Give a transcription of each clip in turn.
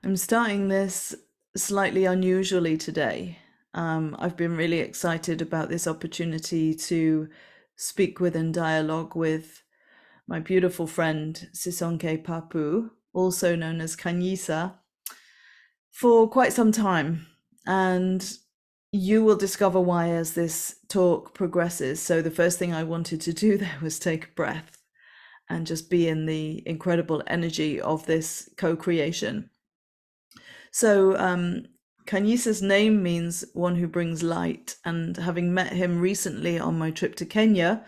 I'm starting this slightly unusually today. I've been really excited about this opportunity to speak with and dialogue with my beautiful friend Sisonke Papu, also known as KHNYSA, for quite some time. And you will discover why as this talk progresses. So, the first thing I wanted to do there was take a breath and just be in the incredible energy of this co creation. So, KHNYSA's name means one who brings light. And having met him recently on my trip to Kenya,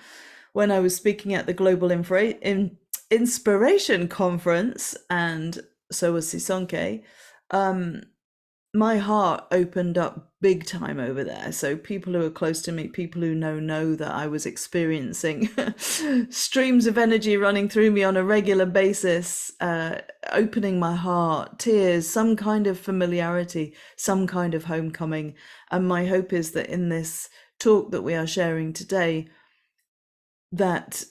when I was speaking at the Global Inspiration Conference, and so was Sisonke, um, my heart opened up big time over there. So people who are close to me, people who know that I was experiencing streams of energy running through me on a regular basis, opening my heart, tears, some kind of familiarity, some kind of homecoming. And my hope is that in this talk that we are sharing today, that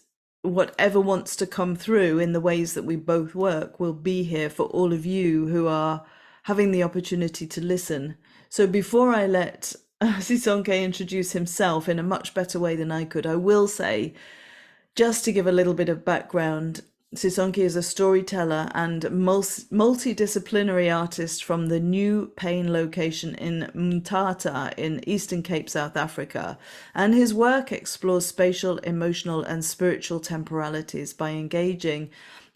whatever wants to come through in the ways that we both work will be here for all of you who are having the opportunity to listen. So before I let Sisonke introduce himself in a much better way than I could, I will say, just to give a little bit of background, Sisonke is a storyteller and multidisciplinary artist from the new Payne location in Mthatha in Eastern Cape, South Africa. And his work explores spatial, emotional, and spiritual temporalities by engaging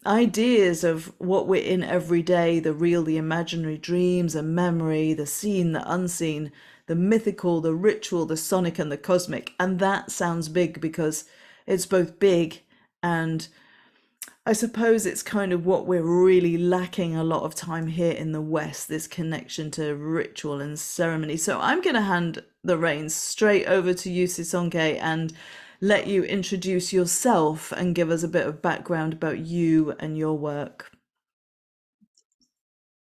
ideas of what we're in every day, the real, the imaginary, dreams and memory, the seen, the unseen, the mythical, the ritual, the sonic, and the cosmic. And that sounds big because it's both big and I suppose it's kind of what we're really lacking a lot of time here in the West, this connection to ritual and ceremony. So I'm going to hand the reins straight over to you, Sisonke, and let you introduce yourself and give us a bit of background about you and your work.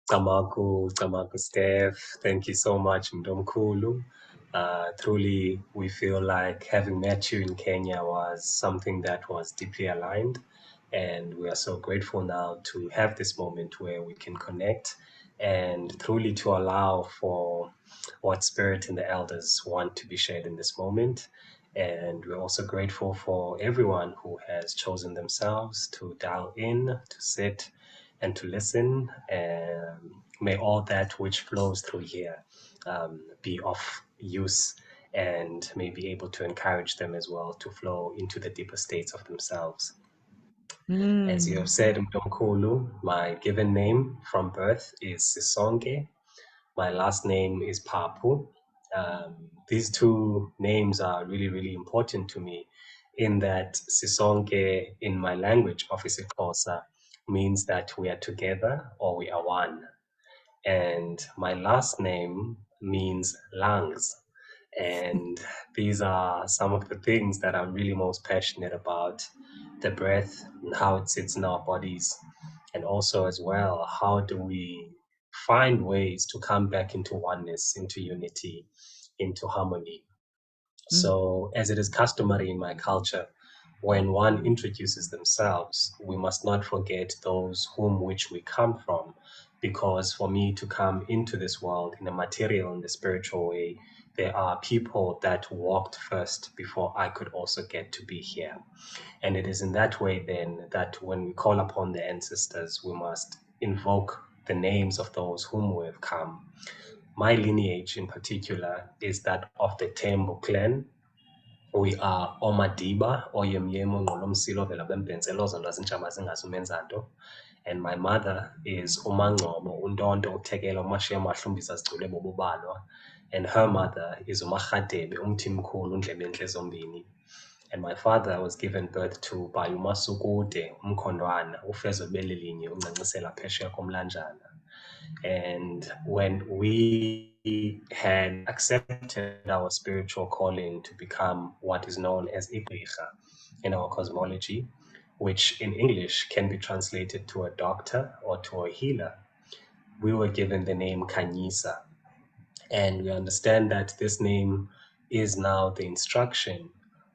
Camaku Steph, thank you so much, Mdomkulu. Truly, we feel like having met you in Kenya was something that was deeply aligned. And we are so grateful now to have this moment where we can connect and truly to allow for what Spirit and the elders want to be shared in this moment. And we're also grateful for everyone who has chosen themselves to dial in, to sit, and to listen. And may all that which flows through here be of use and may be able to encourage them as well to flow into the deeper states of themselves. As you have said, Mdomkulu, my given name from birth is Sisonke. My last name is Papu. These two names are really, really important to me in that Sisonke in my language of isiXhosa means that we are together or we are one. And my last name means lungs. And these are some of the things that I'm really most passionate about, the breath and how it sits in our bodies. And also as well, how do we find ways to come back into oneness, into unity, into harmony. So as it is customary in my culture, when one introduces themselves, we must not forget those whom which we come from, because for me to come into this world in a material and the spiritual way, there are people that walked first before I could also get to be here. And it is in that way then that when we call upon the ancestors, we must invoke the names of those whom we have come. My lineage in particular is that of the Tembo clan. We are Omadiba, Oyemyemo, Ngolomsilo, Vela Bempenselo, Zandazintshaba Zingazumenzanto. And my mother is Umangcobo, Untonto, Uthekela, Umashiya Mahlumbisa Sigcule Bobubalwa. And her mother is Umarhadebe, Umthimkhulu, Undlebentle Zombini. And my father was given birth to by uMasukude, Umkhondwana, Ufezo Belilinye, Uncancisela Phesheya Komlanjana. And when we had accepted our spiritual calling to become what is known as igqirha in our cosmology, which in English can be translated to a doctor or to a healer, we were given the name KHNYSA. And we understand that this name is now the instruction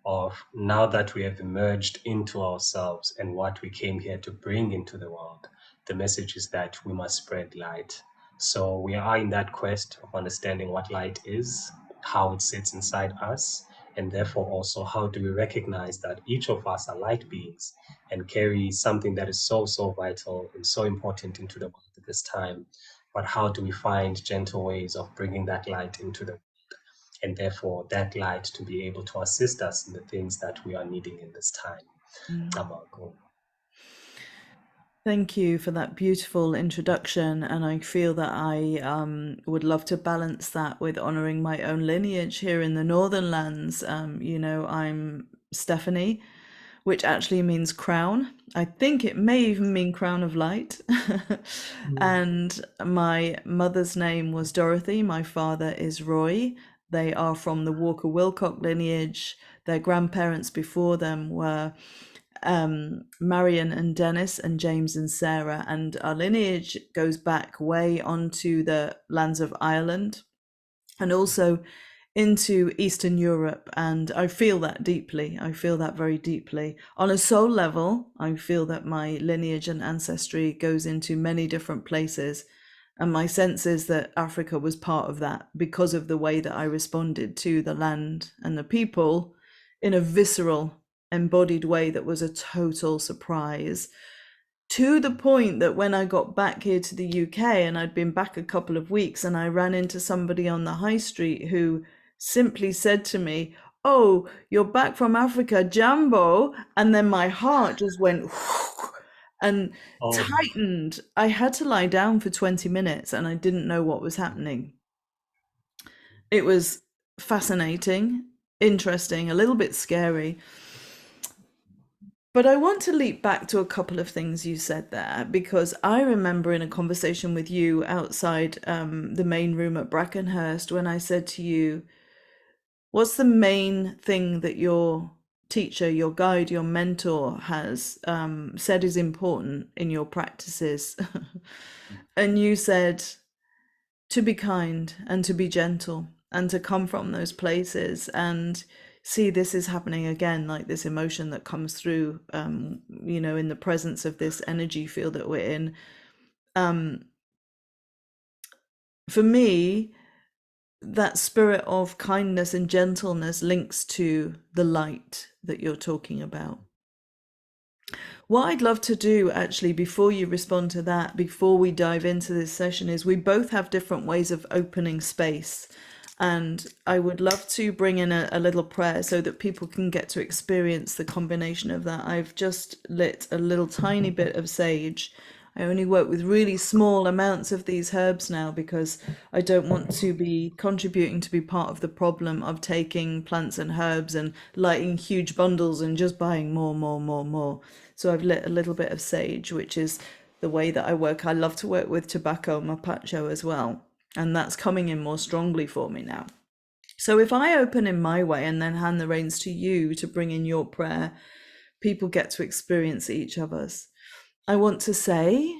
of now that we have emerged into ourselves and what we came here to bring into the world. The message is that we must spread light. So we are in that quest of understanding what light is, how it sits inside us, and therefore also how do we recognize that each of us are light beings and carry something that is so, so vital and so important into the world at this time. But how do we find gentle ways of bringing that light into the, and therefore that light to be able to assist us in the things that we are needing in this time. Amako. Thank you for that beautiful introduction. And I feel that I would love to balance that with honoring my own lineage here in the Northern lands. I'm Stephanie, which actually means crown. I think it may even mean crown of light. And my mother's name was Dorothy. My father is Roy. They are from the Walker Wilcock lineage. Their grandparents before them were Marion and Dennis and James and Sarah, and our lineage goes back way onto the lands of Ireland and also into Eastern Europe. And I feel that deeply. I feel that very deeply. On a soul level, I feel that my lineage and ancestry goes into many different places. And my sense is that Africa was part of that because of the way that I responded to the land and the people in a visceral, embodied way that was a total surprise. To the point that when I got back here to the UK, and I'd been back a couple of weeks, and I ran into somebody on the high street who simply said to me, "Oh, you're back from Africa, Jambo." And then my heart just went and Oh my God. tightened. I had to lie down for 20 minutes and I didn't know what was happening. It was fascinating, interesting, a little bit scary. But I want to leap back to a couple of things you said there, because I remember in a conversation with you outside the main room at Brackenhurst when I said to you, what's the main thing that your teacher, your guide, your mentor has said is important in your practices? And you said to be kind and to be gentle and to come from those places and see this is happening again, like this emotion that comes through, in the presence of this energy field that we're in. For me, that spirit of kindness and gentleness links to the light that you're talking about. What I'd love to do actually, before you respond to that, before we dive into this session, is we both have different ways of opening space. And I would love to bring in a little prayer so that people can get to experience the combination of that. I've just lit a little tiny bit of sage. I only work with really small amounts of these herbs now because I don't want to be contributing to be part of the problem of taking plants and herbs and lighting huge bundles and just buying more, more, more, more. So I've lit a little bit of sage, which is the way that I work. I love to work with tobacco mapacho as well. And that's coming in more strongly for me now. So if I open in my way and then hand the reins to you to bring in your prayer, people get to experience each of us. I want to say,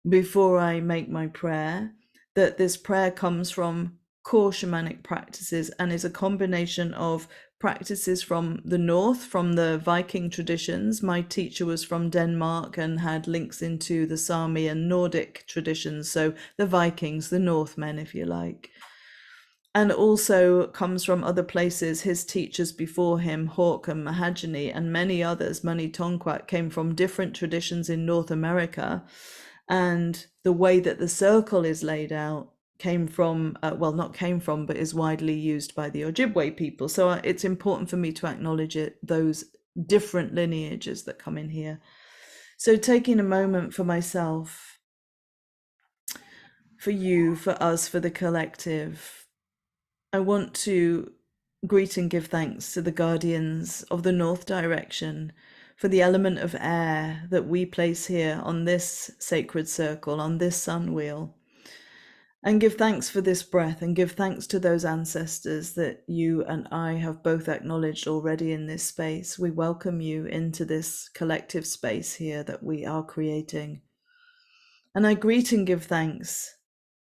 before I make my prayer, that this prayer comes from core shamanic practices and is a combination of practices from the north, from the Viking traditions. My teacher was from Denmark and had links into the Sami and Nordic traditions, so the Vikings, the Northmen, if you like. And also comes from other places. His teachers before him, Hawk and Mahajani, and many others, Mani Tonkwat, came from different traditions in North America. And the way that the circle is laid out came from, well, not came from, but is widely used by the Ojibwe people. So it's important for me to acknowledge those different lineages that come in here. So taking a moment for myself, for you, for us, for the collective, I want to greet and give thanks to the guardians of the North Direction for the element of air that we place here on this sacred circle, on this sun wheel. And give thanks for this breath and give thanks to those ancestors that you and I have both acknowledged already in this space. We welcome you into this collective space here that we are creating. And I greet and give thanks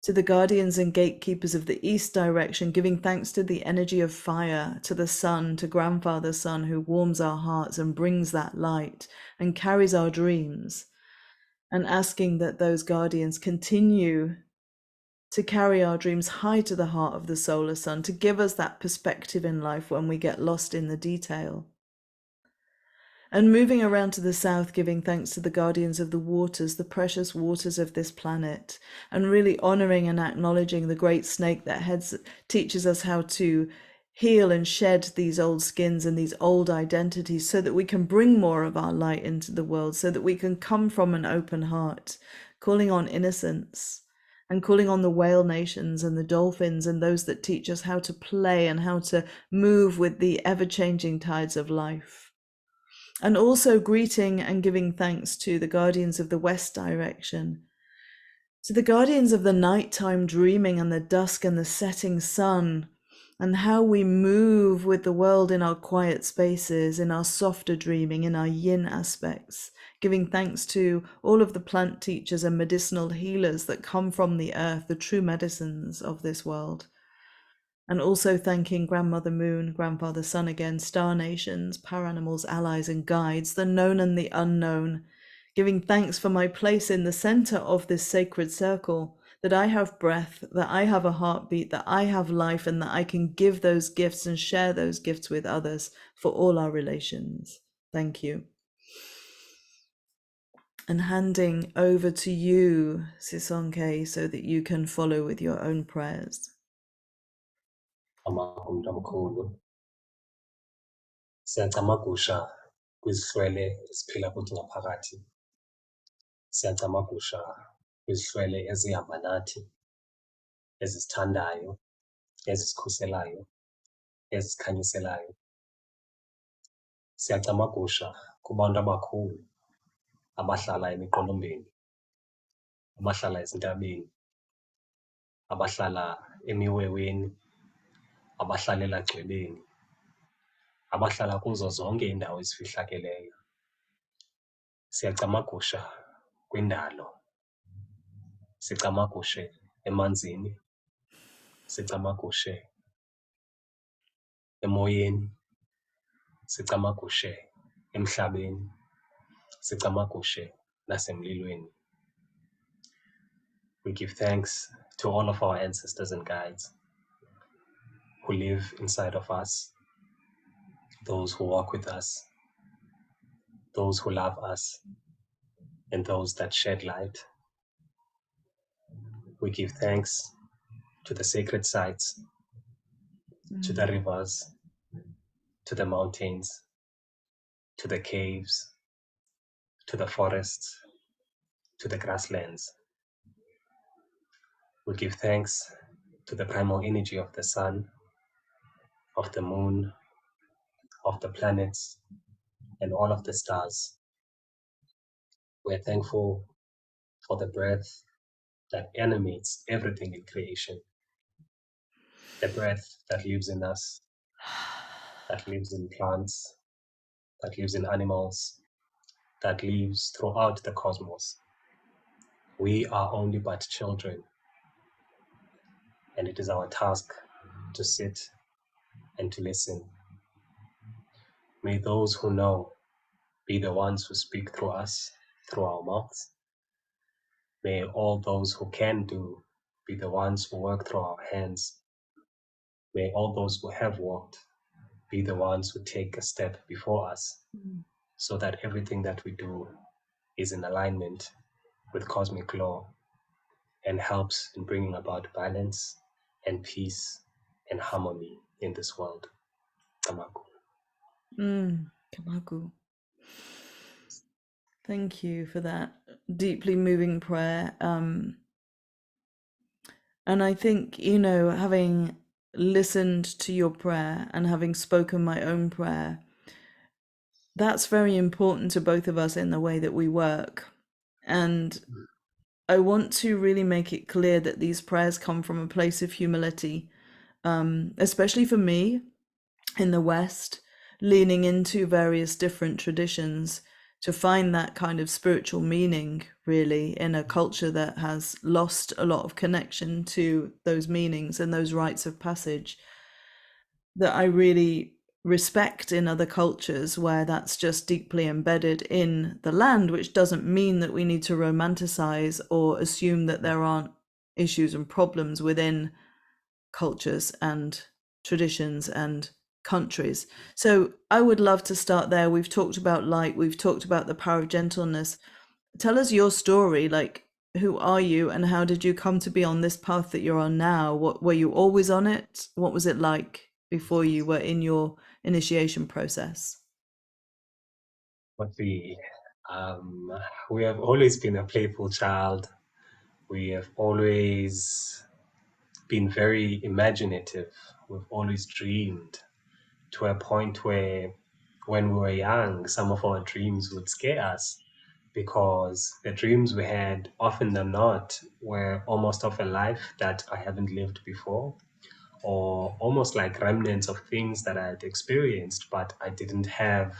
to the guardians and gatekeepers of the East Direction, giving thanks to the energy of fire, to the sun, to Grandfather Sun, who warms our hearts and brings that light and carries our dreams, and asking that those guardians continue to carry our dreams high to the heart of the solar sun, to give us that perspective in life when we get lost in the detail. And moving around to the south, giving thanks to the guardians of the waters, the precious waters of this planet, and really honoring and acknowledging the great snake that teaches us how to heal and shed these old skins and these old identities so that we can bring more of our light into the world, so that we can come from an open heart, calling on innocence and calling on the whale nations and the dolphins and those that teach us how to play and how to move with the ever-changing tides of life. And also greeting and giving thanks to the guardians of the west direction, to the guardians of the nighttime dreaming and the dusk and the setting sun, and how we move with the world in our quiet spaces, in our softer dreaming, in our yin aspects, giving thanks to all of the plant teachers and medicinal healers that come from the earth, the true medicines of this world. And also thanking Grandmother Moon, Grandfather Sun again, star nations, paranimals, allies and guides, the known and the unknown, giving thanks for my place in the center of this sacred circle, that I have breath, that I have a heartbeat, that I have life, and that I can give those gifts and share those gifts with others for all our relations. Thank you. And handing over to you, Sisonke, so that you can follow with your own prayers. Omkhulu, siyacamagusha kwizihlwele esiphila kuthi ngaphakathi. Siyacamagusha kwizihlwele ezihamba nathi, ezisithandayo, ezisikhuselayo, ezikhanyiselayo. Siyacamagusha kubantu abakhulu abahlala emiqolombeni, abahlala ezintabeni, abahlala emiweweni, abahlala elagcwebeni, abahlala kuzo zonke iindawo ezifihlakeleyo. Siyacamagusha kwindalo, sicamagushe emanzini, sicamagushe emoyeni, sicamagushe emhlabeni, sicamagushe nasemlilweni. We give thanks to all of our ancestors and guides who live inside of us, those who walk with us, those who love us, and those that shed light. We give thanks to the sacred sites, to the rivers, to the mountains, to the caves, to the forests, to the grasslands. We give thanks to the primal energy of the sun, of the moon, of the planets, and all of the stars. We're thankful for the breath that animates everything in creation, the breath that lives in us, that lives in plants, that lives in animals, that lives throughout the cosmos. We are only but children, and it is our task to sit and to listen. May those who know be the ones who speak through us, through our mouths. May all those who can do be the ones who work through our hands. May all those who have walked be the ones who take a step before us, so that everything that we do is in alignment with cosmic law and helps in bringing about balance and peace and harmony in this world. Kamaku. Kamaku. Thank you for that deeply moving prayer. And I think, having listened to your prayer and having spoken my own prayer, that's very important to both of us in the way that we work. And I want to really make it clear that these prayers come from a place of humility, especially for me in the West, leaning into various different traditions to find that kind of spiritual meaning, really, in a culture that has lost a lot of connection to those meanings and those rites of passage, that I really respect in other cultures where that's just deeply embedded in the land, which doesn't mean that we need to romanticize or assume that there aren't issues and problems within cultures and traditions and countries. So I would love to start there. We've talked about light, we've talked about the power of gentleness. Tell us your story. Like, who are you and how did you come to be on this path that you're on now? What were you always on it? What was it like before you were in your initiation process? But we have always been a playful child. We have always been very imaginative. We've always dreamed to a point where when we were young, some of our dreams would scare us because the dreams we had, often than not, were almost of a life that I haven't lived before, or almost like remnants of things that I had experienced, but I didn't have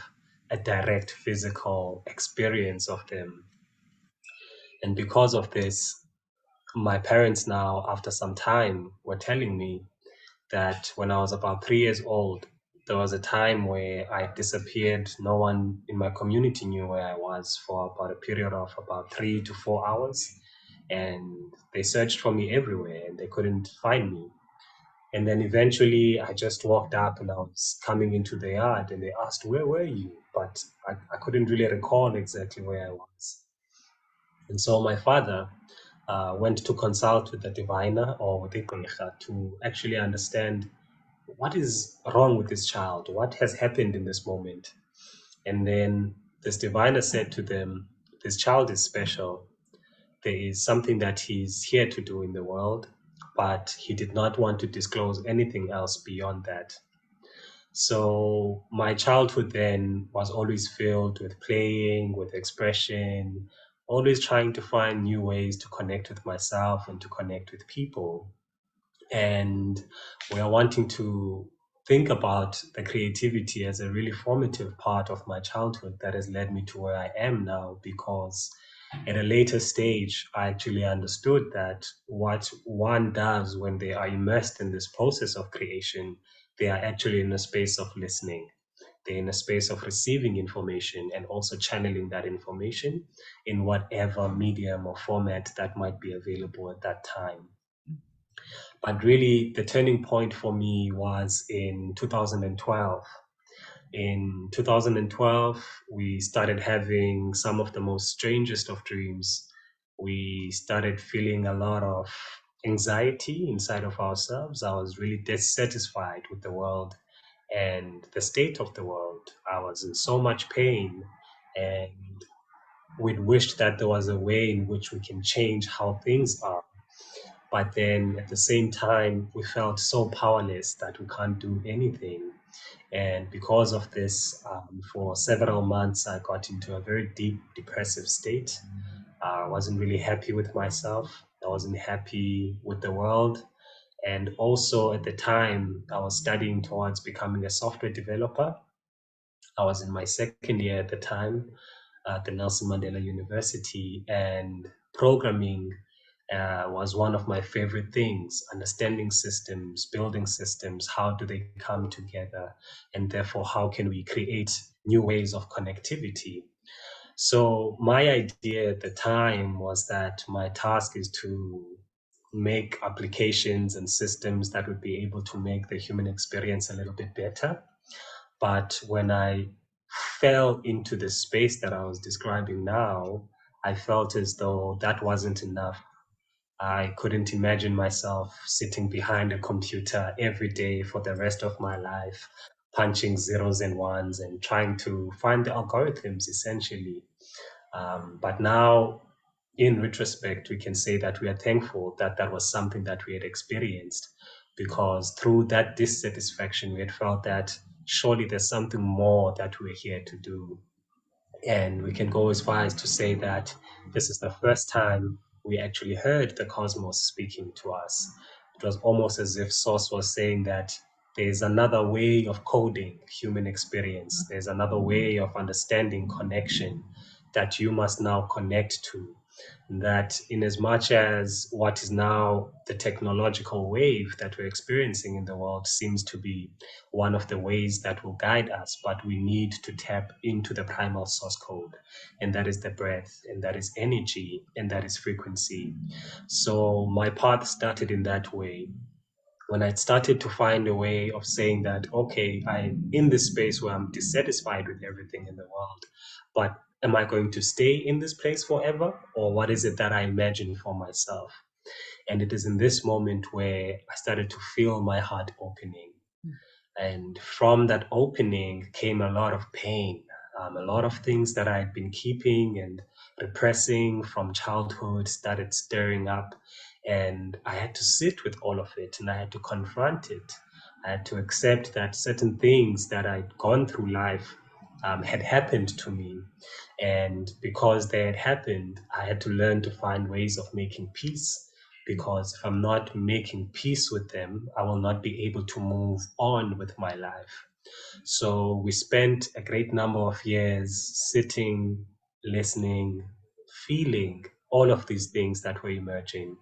a direct physical experience of them. And because of this, my parents now, after some time, were telling me that when I was about 3 years old, there was a time where I disappeared. No one in my community knew where I was for about a period of about 3 to 4 hours. And they searched for me everywhere and they couldn't find me. And then eventually I just walked up and I was coming into the yard and they asked, "Where were you?" But I couldn't really recall exactly where I was. And so my father went to consult with the diviner or with igqirha to actually understand what is wrong with this child, what has happened in this moment. And then this diviner said to them, "This child is special. There is something that he's here to do in the world, but he did not want to disclose anything else beyond that." So my childhood then was always filled with playing, with expression, always trying to find new ways to connect with myself and to connect with people. And we are wanting to think about the creativity as a really formative part of my childhood that has led me to where I am now, because at a later stage, I actually understood that what one does when they are immersed in this process of creation, they are actually in a space of listening. They're in a space of receiving information and also channeling that information in whatever medium or format that might be available at that time. But really, the turning point for me was in 2012. In 2012, we started having some of the most strangest of dreams. We started feeling a lot of anxiety inside of ourselves. I was really dissatisfied with the world and the state of the world. I was in so much pain, and we'd wished that there was a way in which we can change how things are. But then at the same time, we felt so powerless that we can't do anything. And because of this, for several months, I got into a very deep depressive state. I wasn't really happy with myself. I wasn't happy with the world. And also at the time, I was studying towards becoming a software developer. I was in my second year at the time at the Nelson Mandela University, and programming was one of my favorite things. Understanding systems, building systems, how do they come together, and therefore, how can we create new ways of connectivity? So, my idea at the time was that my task is to make applications and systems that would be able to make the human experience a little bit better. But when I fell into the space that I was describing now, I felt as though that wasn't enough. I couldn't imagine myself sitting behind a computer every day for the rest of my life, punching zeros and ones and trying to find the algorithms essentially. But now, in retrospect, we can say that we are thankful that that was something that we had experienced, because through that dissatisfaction, we had felt that surely there's something more that we're here to do. And we can go as far as to say that this is the first time we actually heard the cosmos speaking to us. It was almost as if Source was saying that there's another way of coding human experience, there's another way of understanding connection that you must now connect to. That in as much as what is now the technological wave that we're experiencing in the world seems to be one of the ways that will guide us, but we need to tap into the primal source code, and that is the breath, and that is energy, and that is frequency. So my path started in that way. When I started to find a way of saying that, okay, I'm in this space where I'm dissatisfied with everything in the world, but am I going to stay in this place forever? Or what is it that I imagine for myself? And it is in this moment where I started to feel my heart opening. And from that opening came a lot of pain, a lot of things that I had been keeping and repressing from childhood started stirring up. And I had to sit with all of it and I had to confront it. I had to accept that certain things that I'd gone through life had happened to me. And because they had happened, I had to learn to find ways of making peace, because if I'm not making peace with them, I will not be able to move on with my life. So we spent a great number of years sitting, listening, feeling all of these things that were emerging.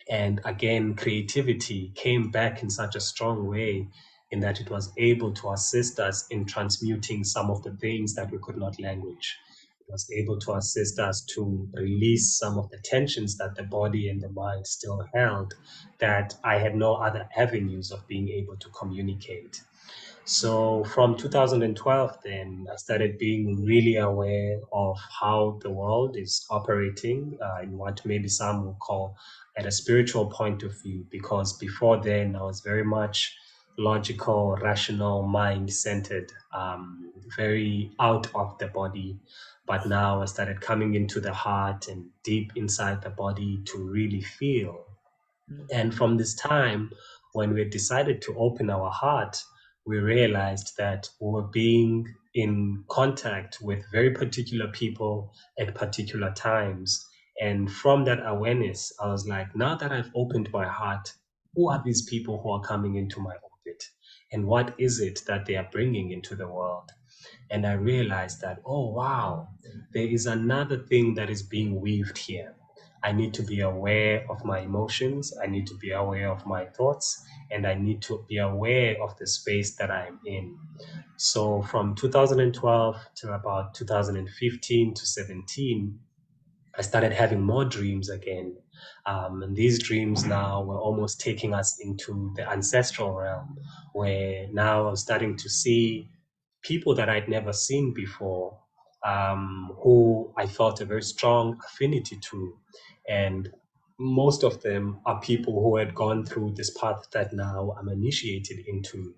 And again, creativity came back in such a strong way in that it was able to assist us in transmuting some of the things that we could not language. It was able to assist us to release some of the tensions that the body and the mind still held, that I had no other avenues of being able to communicate. So from 2012, then I started being really aware of how the world is operating in what maybe some will call at a spiritual point of view. Because before then, I was very much logical, rational, mind centered, very out of the body. But now I started coming into the heart and deep inside the body to really feel. And from this time, when we decided to open our heart, we realized that we were being in contact with very particular people at particular times. And from that awareness, I was like, now that I've opened my heart, who are these people who are coming into my orbit? And what is it that they are bringing into the world? And I realized that, oh, wow, there is another thing that is being weaved here. I need to be aware of my emotions, I need to be aware of my thoughts, and I need to be aware of the space that I'm in. So from 2012 to about 2015 to 17, I started having more dreams again. And these dreams now were almost taking us into the ancestral realm, where now I was starting to see people that I'd never seen before, who I felt a very strong affinity to. And most of them are people who had gone through this path that now I'm initiated into.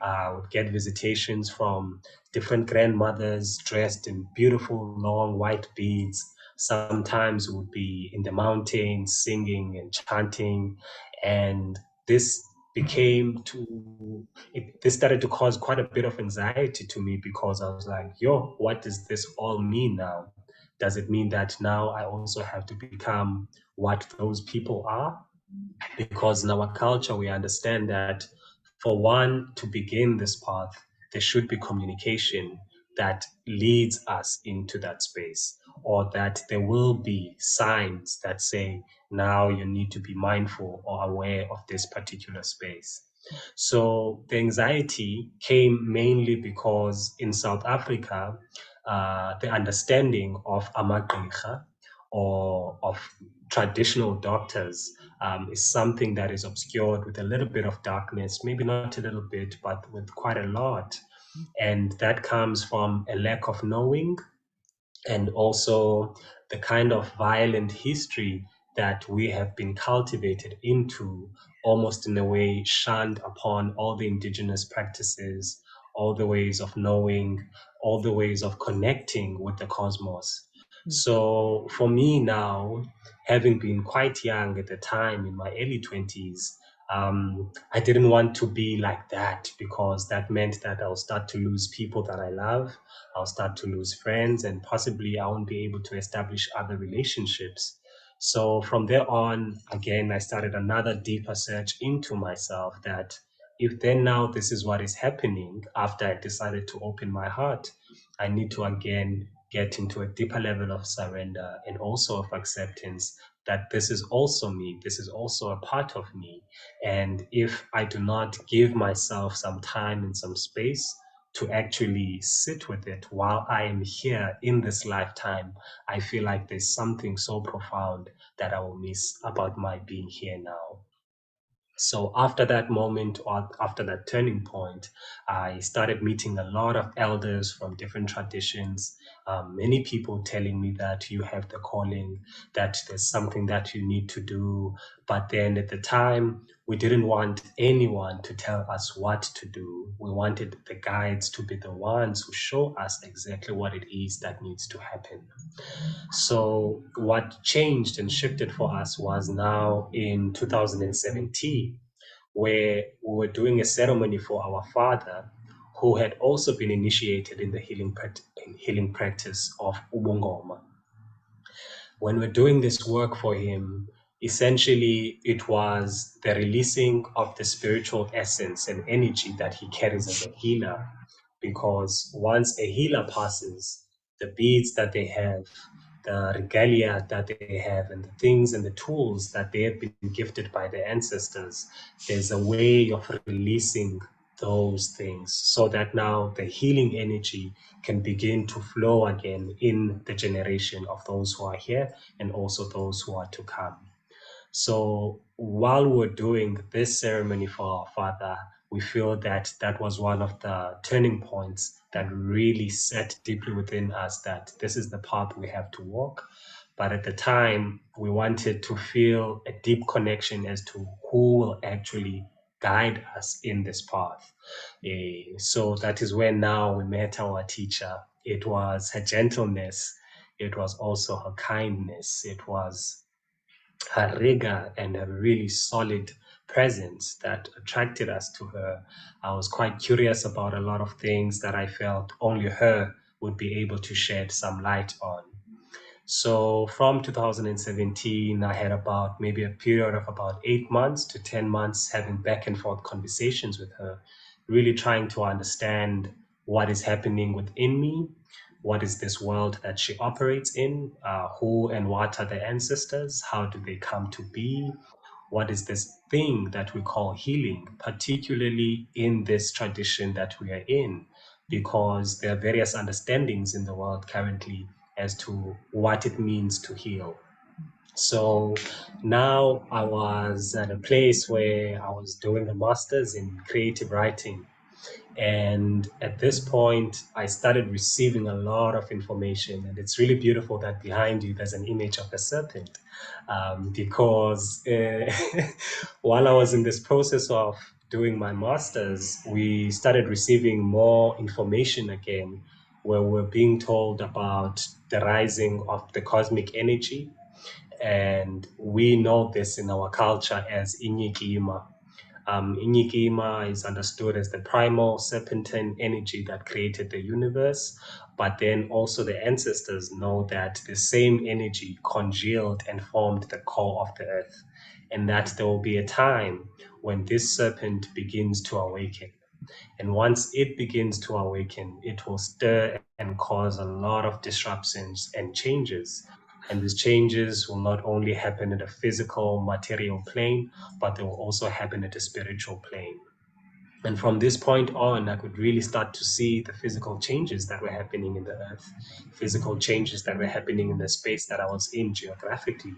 I would get visitations from different grandmothers dressed in beautiful long white beads. Sometimes we would be in the mountains singing and chanting. And this became to this started to cause quite a bit of anxiety to me, because I was like, yo, what does this all mean now? Does it mean that now I also have to become what those people are? Because in our culture, we understand that for one to begin this path, there should be communication that leads us into that space, or that there will be signs that say, now you need to be mindful or aware of this particular space. So the anxiety came mainly because in South Africa, the understanding of igqirha, or of traditional doctors, is something that is obscured with a little bit of darkness, maybe not a little bit, but with quite a lot. And that comes from a lack of knowing, and also the kind of violent history that we have been cultivated into, almost in a way shunned upon all the indigenous practices, all the ways of knowing, all the ways of connecting with the cosmos. So for me now, having been quite young at the time in my early 20s, I didn't want to be like that, because that meant that I'll start to lose people that I love. I'll start to lose friends, and possibly I won't be able to establish other relationships. So from there on, again, I started another deeper search into myself, that if then now this is what is happening after I decided to open my heart, I need to again get into a deeper level of surrender and also of acceptance that this is also me, this is also a part of me. And if I do not give myself some time and some space to actually sit with it while I am here in this lifetime, I feel like there's something so profound that I will miss about my being here now. So after that moment, or after that turning point, I started meeting a lot of elders from different traditions. Many people telling me that you have the calling, that there's something that you need to do. But then at the time, we didn't want anyone to tell us what to do. We wanted the guides to be the ones who show us exactly what it is that needs to happen. So what changed and shifted for us was now in 2017, where we were doing a ceremony for our father, who had also been initiated in the healing practice of Ubungoma. When we're doing this work for him, essentially it was the releasing of the spiritual essence and energy that he carries as a healer. Because once a healer passes, the beads that they have, the regalia that they have, and the things and the tools that they have been gifted by their ancestors, there's a way of releasing those things so that now the healing energy can begin to flow again in the generation of those who are here and also those who are to come. So while we're doing this ceremony for our father, we feel that that was one of the turning points that really set deeply within us that this is the path we have to walk. But at the time, we wanted to feel a deep connection as to who will actually guide us in this path. So that is when now we met our teacher. It was her gentleness, it was also her kindness, it was her rigor and a really solid presence that attracted us to her. I was quite curious about a lot of things that I felt only her would be able to shed some light on. So from 2017, I had about maybe a period of about 8 months to 10 months having back and forth conversations with her, really trying to understand what is happening within me, what is this world that she operates in, who and what are the ancestors, how do they come to be, what is this thing that we call healing, particularly in this tradition that we are in, because there are various understandings in the world currently as to what it means to heal. So now I was at a place where I was doing a master's in creative writing, and at this point, I started receiving a lot of information. And it's really beautiful that behind you there's an image of a serpent. Because while I was in this process of doing my master's, we started receiving more information again, where we're being told about the rising of the cosmic energy. And we know this in our culture as inyikima. Inyikima is understood as the primal serpentine energy that created the universe, but then also the ancestors know that the same energy congealed and formed the core of the earth, and that there will be a time when this serpent begins to awaken. And once it begins to awaken, it will stir and cause a lot of disruptions and changes. And these changes will not only happen at a physical, material plane, but they will also happen at a spiritual plane. And from this point on, I could really start to see the physical changes that were happening in the earth, physical changes that were happening in the space that I was in geographically,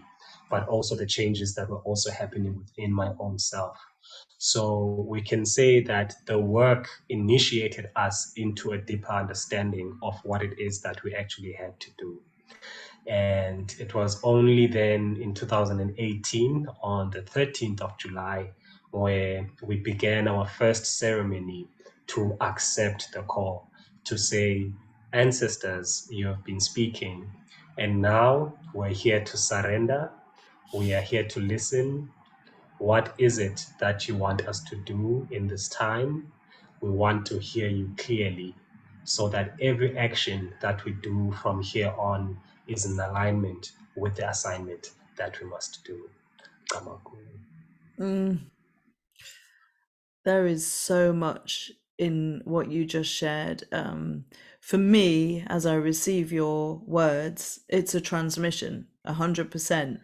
but also the changes that were also happening within my own self. So we can say that the work initiated us into a deeper understanding of what it is that we actually had to do. And it was only then in 2018, on the 13th of July, where we began our first ceremony to accept the call, to say, ancestors, you have been speaking, and now we're here to surrender. We are here to listen. What is it that you want us to do in this time? We want to hear you clearly so that every action that we do from here on is in alignment with the assignment that we must do. Kamakulu. Mm, there is so much in what you just shared. for me, as I receive your words, it's a transmission, 100%.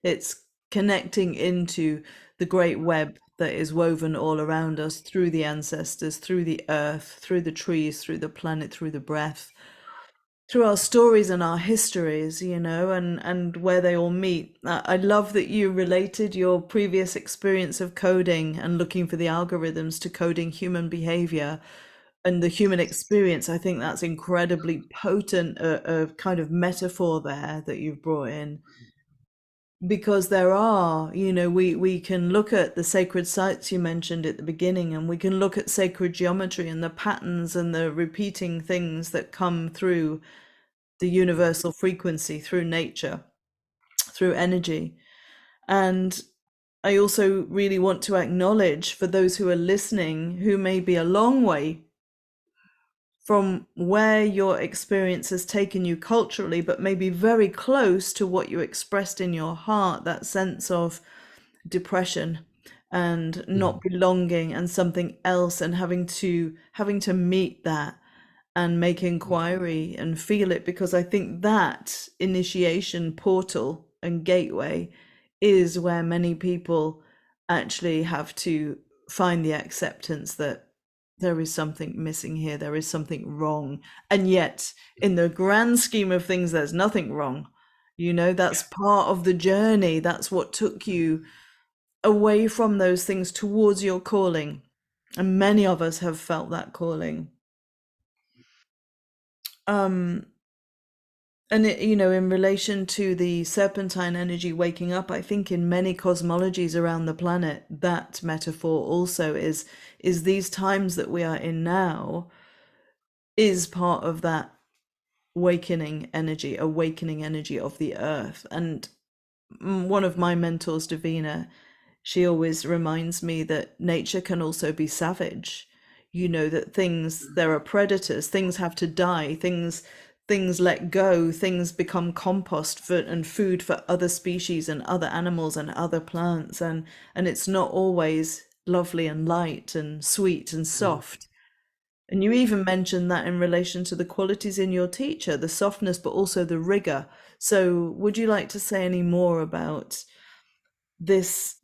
It's connecting into the great web that is woven all around us through the ancestors, through the earth, through the trees, through the planet, through the breath, through our stories and our histories, and where they all meet. I love that you related your previous experience of coding and looking for the algorithms to coding human behavior and the human experience. I think that's incredibly potent, a kind of metaphor there that you've brought in, because there are, we can look at the sacred sites you mentioned at the beginning, and we can look at sacred geometry and the patterns and the repeating things that come through the universal frequency, through nature, through energy. And I also really want to acknowledge, for those who are listening who may be a long way from where your experience has taken you culturally, but maybe very close to what you expressed in your heart, that sense of depression and not Mm, belonging and something else, and having to meet that and make mm, inquiry and feel it, because I think that initiation portal and gateway is where many people actually have to find the acceptance that there is something missing here, there is something wrong. And yet, in the grand scheme of things, there's nothing wrong. That's yeah. part of the journey. That's what took you away from those things towards your calling. And many of us have felt that calling. Um, And in relation to the serpentine energy waking up, I think in many cosmologies around the planet, that metaphor also is these times that we are in now is part of that awakening energy of the earth. And one of my mentors, Davina, she always reminds me that nature can also be savage. That there are predators, things have to die, things let go, things become compost for and food for other species and other animals and other plants, and it's not always lovely and light and sweet and Mm, soft. And you even mentioned that in relation to the qualities in your teacher, the softness, but also the rigor. So, would you like to say any more about this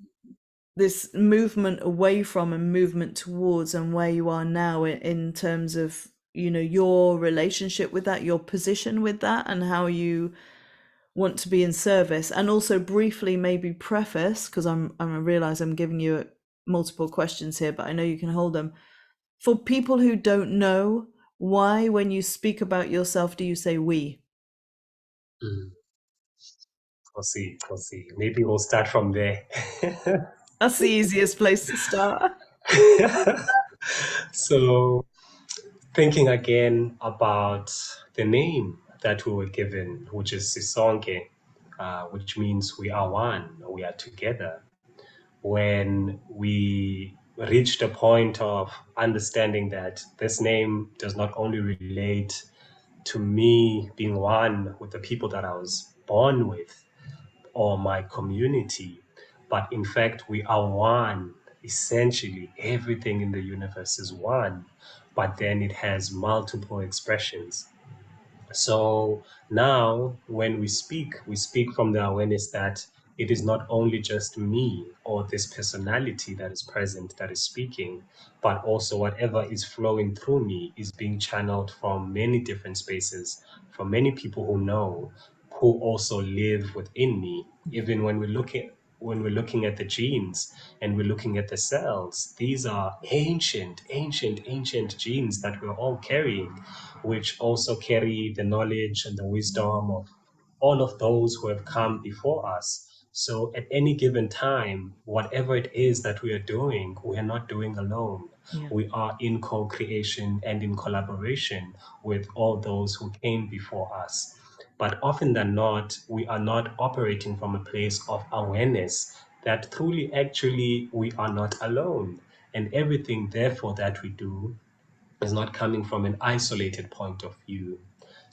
this movement away from and movement towards, and where you are now in terms of your relationship with that, your position with that, and how you want to be in service? And also briefly maybe preface, because I realize I'm giving you multiple questions here, but I know you can hold them, for people who don't know, why, when you speak about yourself, do you say we? mm. We'll see. We'll see. Maybe we'll start from there. That's the easiest place to start. So, thinking again about the name that we were given, which is Sisonke, which means we are one, we are together. When we reached a point of understanding that this name does not only relate to me being one with the people that I was born with or my community, but in fact, we are one. Essentially, everything in the universe is one, but then it has multiple expressions. So now, when we speak from the awareness that it is not only just me or this personality that is present that is speaking, but also whatever is flowing through me is being channeled from many different spaces, from many people who know, who also live within me. Even when we're looking at the genes and we're looking at the cells, these are ancient genes that we're all carrying, which also carry the knowledge and the wisdom of all of those who have come before us. So at any given time, whatever it is that we are doing, we are not doing alone. Yeah. We are in co creation and in collaboration with all those who came before us. But often than not, we are not operating from a place of awareness that truly, actually, we are not alone. And everything, therefore, that we do is not coming from an isolated point of view.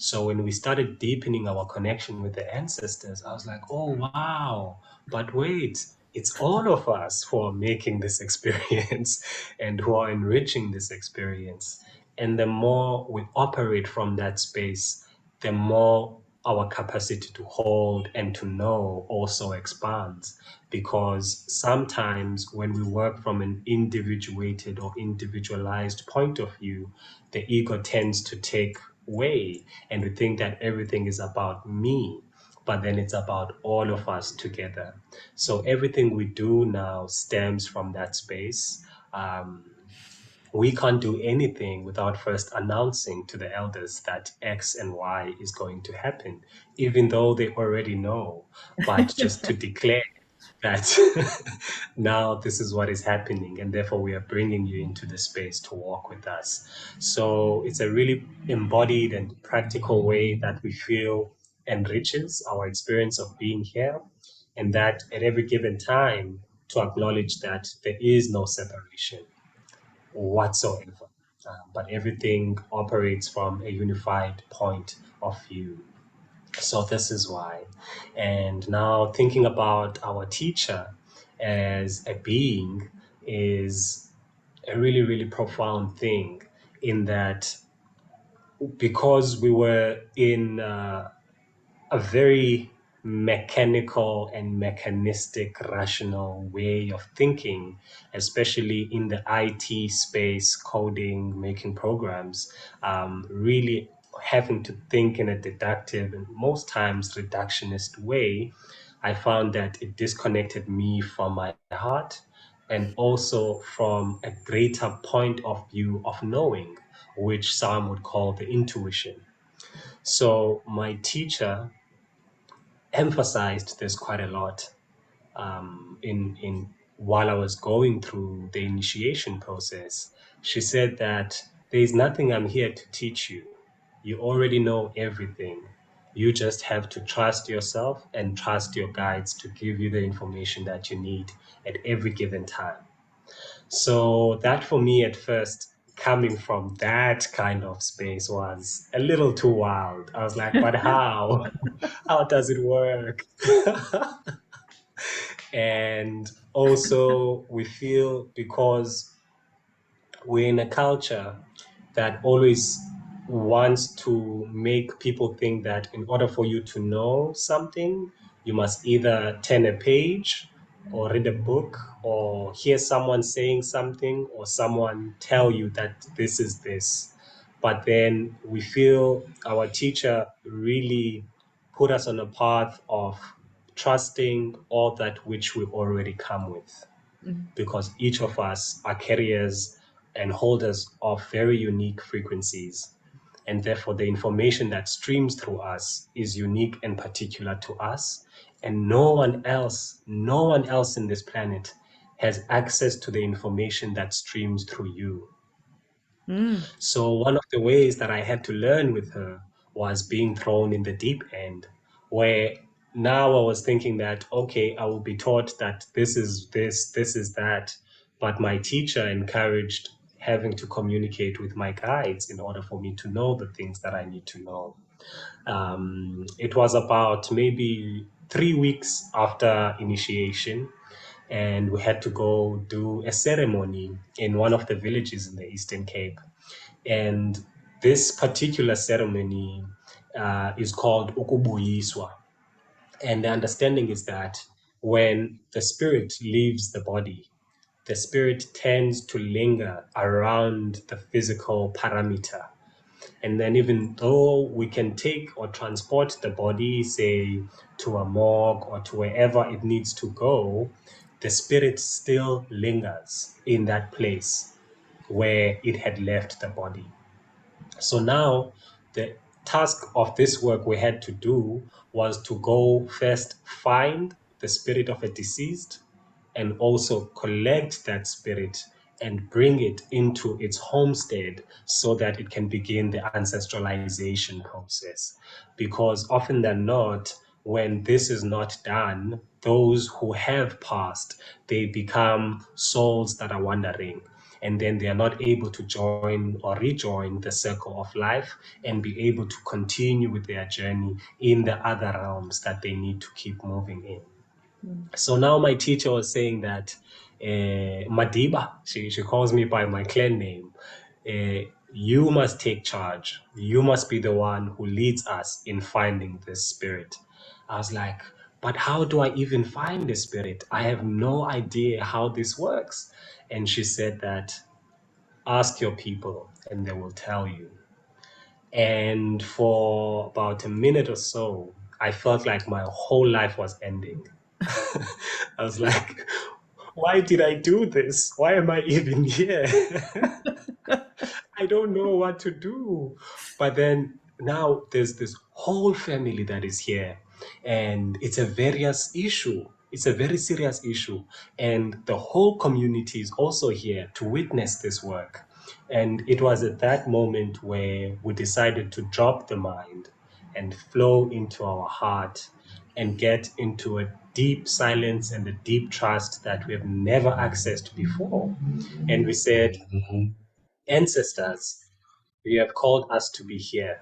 So when we started deepening our connection with the ancestors, I was like, oh, wow, but wait, it's all of us who are making this experience and who are enriching this experience. And the more we operate from that space, the more our capacity to hold and to know also expands. Because sometimes when we work from an individuated or individualized point of view, the ego tends to take way, and we think that everything is about me, but then it's about all of us together. So everything we do now stems from that space. We can't do anything without first announcing to the elders that X and Y is going to happen, even though they already know, but just to declare that now this is what is happening, and therefore we are bringing you into the space to walk with us. So it's a really embodied and practical way that we feel enriches our experience of being here, and that at every given time to acknowledge that there is no separation whatsoever. But everything operates from a unified point of view. So this is why. And now thinking about our teacher as a being is a really, really profound thing, in that because we were in a very mechanical and mechanistic, rational way of thinking, especially in the IT space, coding, making programs, really having to think in a deductive and most times reductionist way. I found that it disconnected me from my heart and also from a greater point of view of knowing, which some would call the intuition. So my teacher emphasized this quite a lot in while I was going through the initiation process. She said that there is nothing I'm here to teach you. You already know everything. You just have to trust yourself and trust your guides to give you the information that you need at every given time. So that for me at first, coming from that kind of space was a little too wild. I was like, but how? How does it work? And also, we feel because we're in a culture that always wants to make people think that in order for you to know something, you must either turn a page or read a book or hear someone saying something or someone tell you that this is this. But then we feel our teacher really put us on a path of trusting all that which we already come with, because each of us are carriers and holders of very unique frequencies. And therefore, the information that streams through us is unique and particular to us. And no one else in this planet has access to the information that streams through you. Mm. So one of the ways that I had to learn with her was being thrown in the deep end, where now I was thinking that, okay, I will be taught that this is this, this is that. But my teacher encouraged having to communicate with my guides in order for me to know the things that I need to know. It was about maybe 3 weeks after initiation, and we had to go do a ceremony in one of the villages in the Eastern Cape. And this particular ceremony is called ukubuyiswa. And the understanding is that when the spirit leaves the body, the spirit tends to linger around the physical parameter. And then, even though we can take or transport the body, say, to a morgue or to wherever it needs to go, the spirit still lingers in that place where it had left the body. So now the task of this work we had to do was to go first find the spirit of a deceased and also collect that spirit and bring it into its homestead so that it can begin the ancestralization process. Because often than not, when this is not done, those who have passed, they become souls that are wandering, and then they are not able to join or rejoin the circle of life and be able to continue with their journey in the other realms that they need to keep moving in. So now my teacher was saying that Madiba, she calls me by my clan name. You must take charge. You must be the one who leads us in finding this spirit. I was like, but how do I even find the spirit? I have no idea how this works. And she said that ask your people and they will tell you. And for about a minute or so, I felt like my whole life was ending. I was like, why did I do this? Why am I even here? I don't know what to do. But then now there's this whole family that is here, and it's a various issue. It's a very serious issue. And the whole community is also here to witness this work. And it was at that moment where we decided to drop the mind and flow into our heart and get into a deep silence and a deep trust that we have never accessed before. And we said, ancestors, you have called us to be here.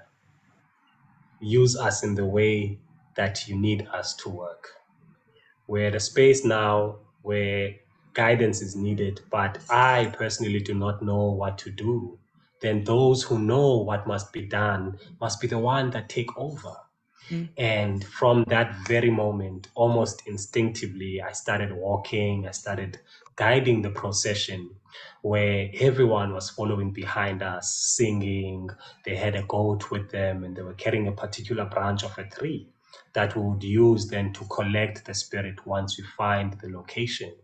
Use us in the way that you need us to work. We're at a space now where guidance is needed, but I personally do not know what to do. Then those who know what must be done must be the one that take over. Mm, And from that very moment, almost instinctively, I started walking, I started guiding the procession where everyone was following behind us, singing. They had a goat with them and they were carrying a particular branch of a tree that we would use then to collect the spirit once we find the location.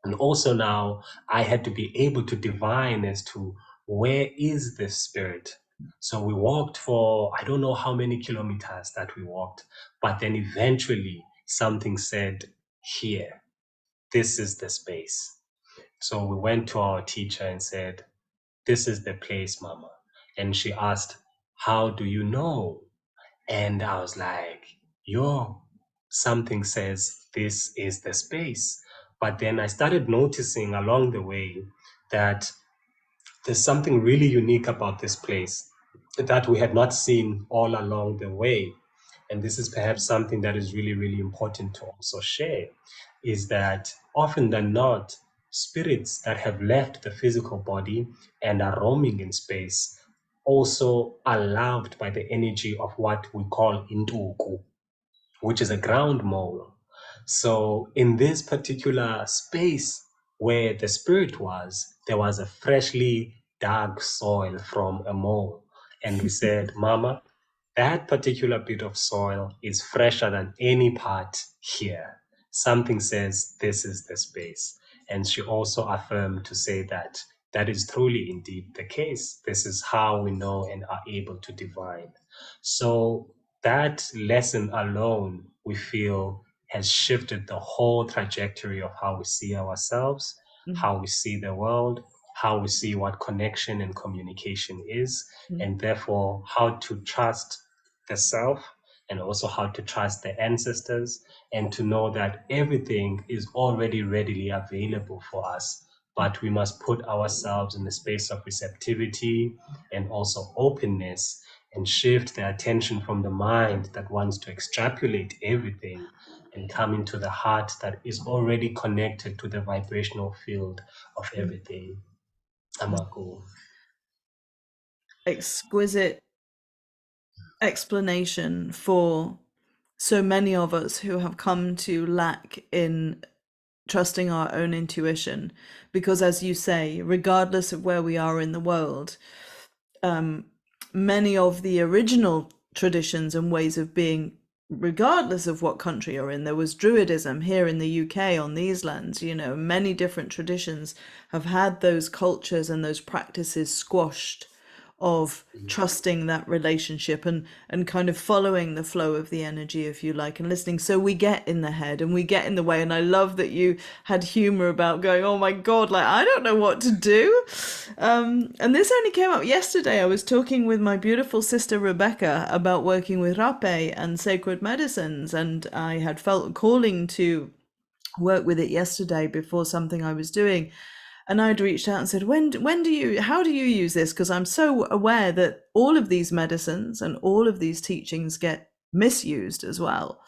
And also now I had to be able to divine as to where is this spirit. So we walked for I don't know how many kilometers that we walked, but then eventually something said, here, this is the space. So we went to our teacher and said, this is the place, Mama. And she asked, how do you know? And I was like, yo, something says this is the space. But then I started noticing along the way that there's something really unique about this place that we had not seen all along the way. And this is perhaps something that is really, really important to also share, is that often than not, spirits that have left the physical body and are roaming in space also are loved by the energy of what we call intuku, which is a ground mole. So in this particular space where the spirit was, there was a freshly dug soil from a mole. And we said, Mama, that particular bit of soil is fresher than any part here. Something says this is the space. And she also affirmed to say that that is truly indeed the case. This is how we know and are able to divine. So that lesson alone, we feel, has shifted the whole trajectory of how we see ourselves, mm, how we see the world, how we see what connection and communication is, mm, and therefore how to trust the self and also how to trust the ancestors and to know that everything is already readily available for us. But we must put ourselves in a space of receptivity and also openness and shift the attention from the mind that wants to extrapolate everything and come into the heart that is already connected to the vibrational field of mm, everything. mm. Amako. Exquisite explanation for so many of us who have come to lack in trusting our own intuition. Because, as you say, regardless of where we are in the world, many of the original traditions and ways of being, regardless of what country you're in, there was Druidism here in the UK on these lands, you know, many different traditions have had those cultures and those practices squashed of trusting that relationship and kind of following the flow of the energy, if you like, and listening. So we get in the head and we get in the way. And I love that you had humor about going, oh my god, like I don't know what to do. And this only came up yesterday. I was talking with my beautiful sister Rebecca about working with rape and sacred medicines, and I had felt a calling to work with it yesterday before something I was doing. And I'd reached out and said, when do you, how do you use this? Because I'm so aware that all of these medicines and all of these teachings get misused as well.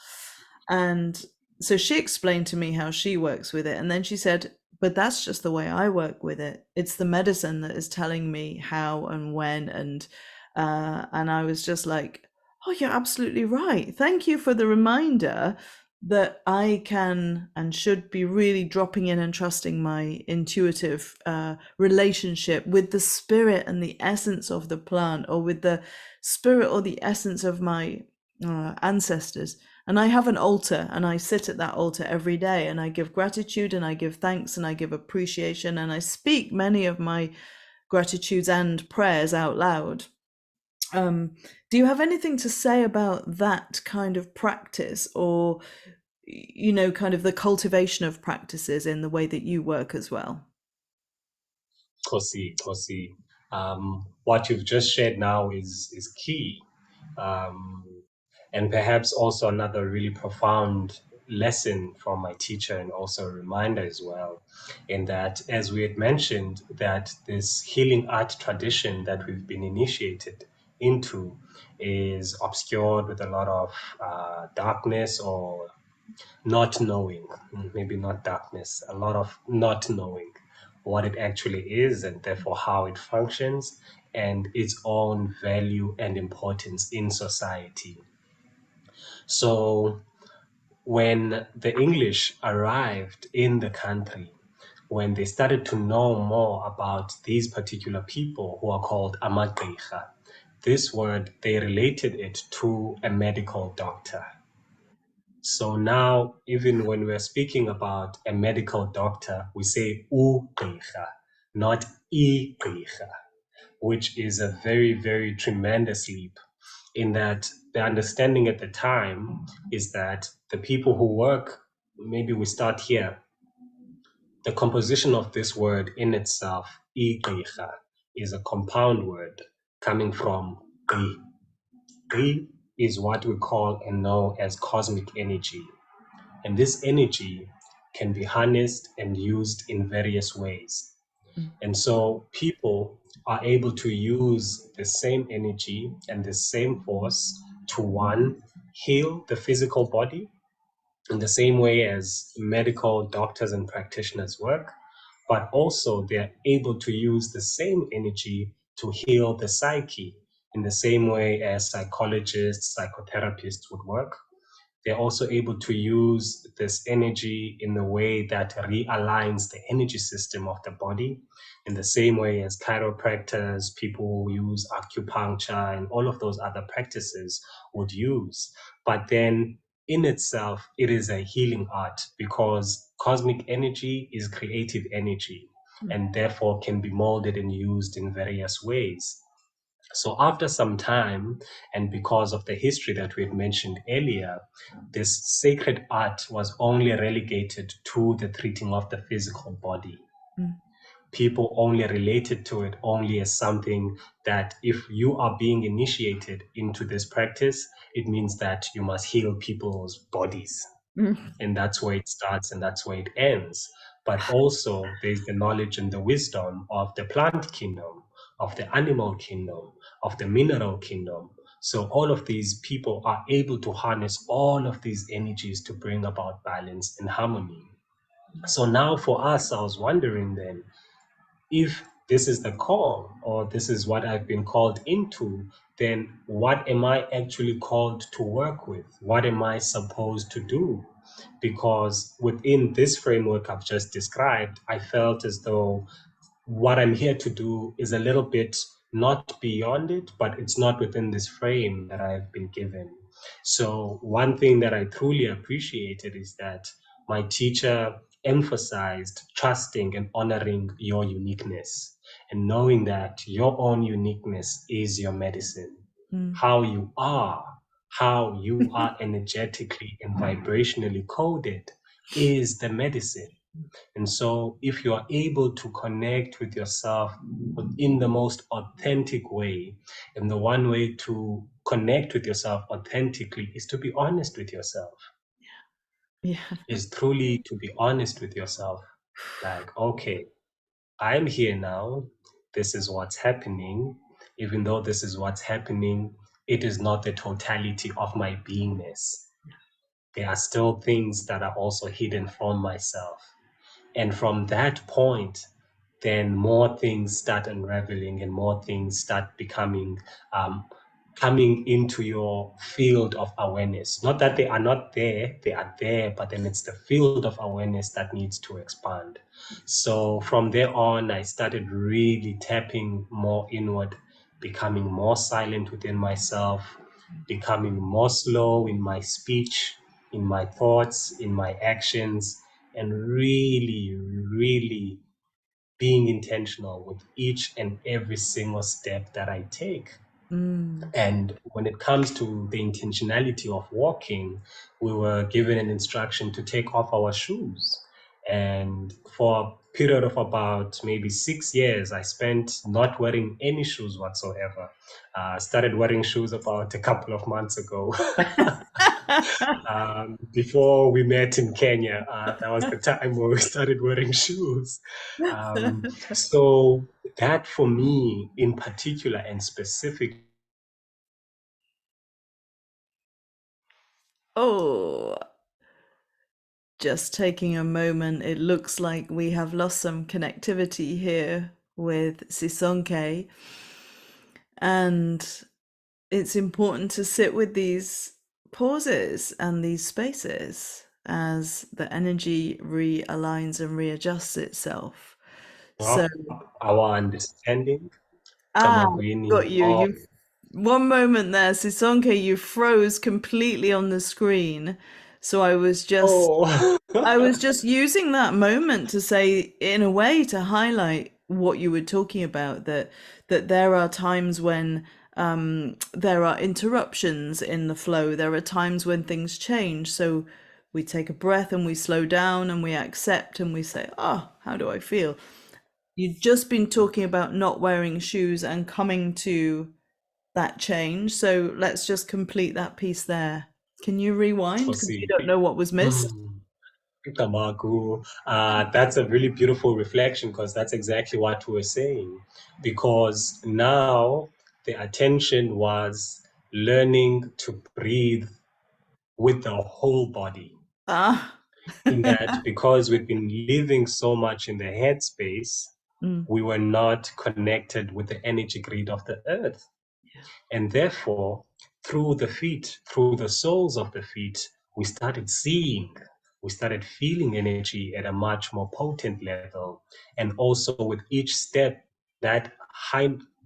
And so she explained to me how she works with it. And then she said, but that's just the way I work with it. It's the medicine that is telling me how and when, and I was just like, "Oh, you're absolutely right. Thank you for the reminder that I can and should be really dropping in and trusting my intuitive relationship with the spirit and the essence of the plant, or with the spirit or the essence of my ancestors." And I have an altar, and I sit at that altar every day, and I give gratitude, and I give thanks, and I give appreciation, and I speak many of my gratitudes and prayers out loud. Do you have anything to say about that kind of practice, or, kind of the cultivation of practices in the way that you work as well? Kosi. What you've just shared now is key. Um, and perhaps also another really profound lesson from my teacher, and also a reminder as well, in that, as we had mentioned, that this healing art tradition that we've been initiated into is obscured with a lot of darkness, or not knowing, maybe not darkness, a lot of not knowing what it actually is, and therefore how it functions, and its own value and importance in society. So when the English arrived in the country, when they started to know more about these particular people who are called igqirha, this word, they related it to a medical doctor. So now, even when we're speaking about a medical doctor, we say ugqirha, not igqirha, which is a very, very tremendous leap, in that the understanding at the time is that the people who work, maybe we start here, the composition of this word in itself, igqirha, is a compound word coming from gqi. Gqi is what we call and know as cosmic energy. And this energy can be harnessed and used in various ways. Mm, And so people are able to use the same energy and the same force to, one, heal the physical body in the same way as medical doctors and practitioners work, but also they're able to use the same energy to heal the psyche in the same way as psychologists, psychotherapists would work. They're also able to use this energy in the way that realigns the energy system of the body, in the same way as chiropractors, people who use acupuncture, and all of those other practices would use. But then in itself, it is a healing art, because cosmic energy is creative energy, mm, and therefore can be molded and used in various ways. So after some time, and because of the history that we had mentioned earlier, this sacred art was only relegated to the treating of the physical body. mm, People only related to it only as something that, if you are being initiated into this practice, it means that you must heal people's bodies. mm, And that's where it starts and that's where it ends. But also, there's the knowledge and the wisdom of the plant kingdom, of the animal kingdom, of the mineral kingdom. So all of these people are able to harness all of these energies to bring about balance and harmony. So now for us, I was wondering then, if this is the call, or this is what I've been called into, then what am I actually called to work with? What am I supposed to do? Because within this framework I've just described, I felt as though what I'm here to do is a little bit not beyond it, but it's not within this frame that I've been given. So, one thing that I truly appreciated is that my teacher emphasized trusting and honoring your uniqueness, and knowing that your own uniqueness is your medicine. mm. How you are, how you are energetically and vibrationally coded is the medicine. And so, if you are able to connect with yourself in the most authentic way, and the one way to connect with yourself authentically is to be honest with yourself, Yeah. is truly to be honest with yourself. Like, okay, I'm here now. This is what's happening. Even though this is what's happening, it is not the totality of my beingness. There are still things that are also hidden from myself. And from that point, then more things start unraveling and more things start becoming coming into your field of awareness. Not that they are not there, they are there, but then it's the field of awareness that needs to expand. So from there on, I started really tapping more inward, becoming more silent within myself, becoming more slow in my speech, in my thoughts, in my actions, and really, really being intentional with each and every single step that I take. Mm. And when it comes to the intentionality of walking, we were given an instruction to take off our shoes. And for a period of about maybe 6 years, I spent not wearing any shoes whatsoever. Started wearing shoes about a couple of months ago. Before we met in Kenya, that was the time where we started wearing shoes. So that for me in particular and specific. Oh, just taking a moment. It looks like we have lost some connectivity here with Sisonke, and it's important to sit with these pauses and these spaces as the energy realigns and readjusts itself. So, Of our understanding, ah, got Kamagwini, you. of You one moment there, Sisonke, you froze completely on the screen. So oh, I was just using that moment to say, in a way, to highlight what you were talking about, that there are times when there are interruptions in the flow. There are times when things change. So we take a breath and we slow down and we accept and we say, "Oh, how do I feel?" You've just been talking about not wearing shoes and coming to that change. So let's just complete that piece there. Can you rewind? Because you Fosi. don't know what was missed. Tamaku. That's a really beautiful reflection because that's exactly what we were saying. Because now the attention was learning to breathe with the whole body. Ah. In that, because we've been living so much in the headspace, Mm, we were not connected with the energy grid of the earth. And therefore, through the feet, through the soles of the feet, we started seeing, we started feeling energy at a much more potent level. And also with each step, that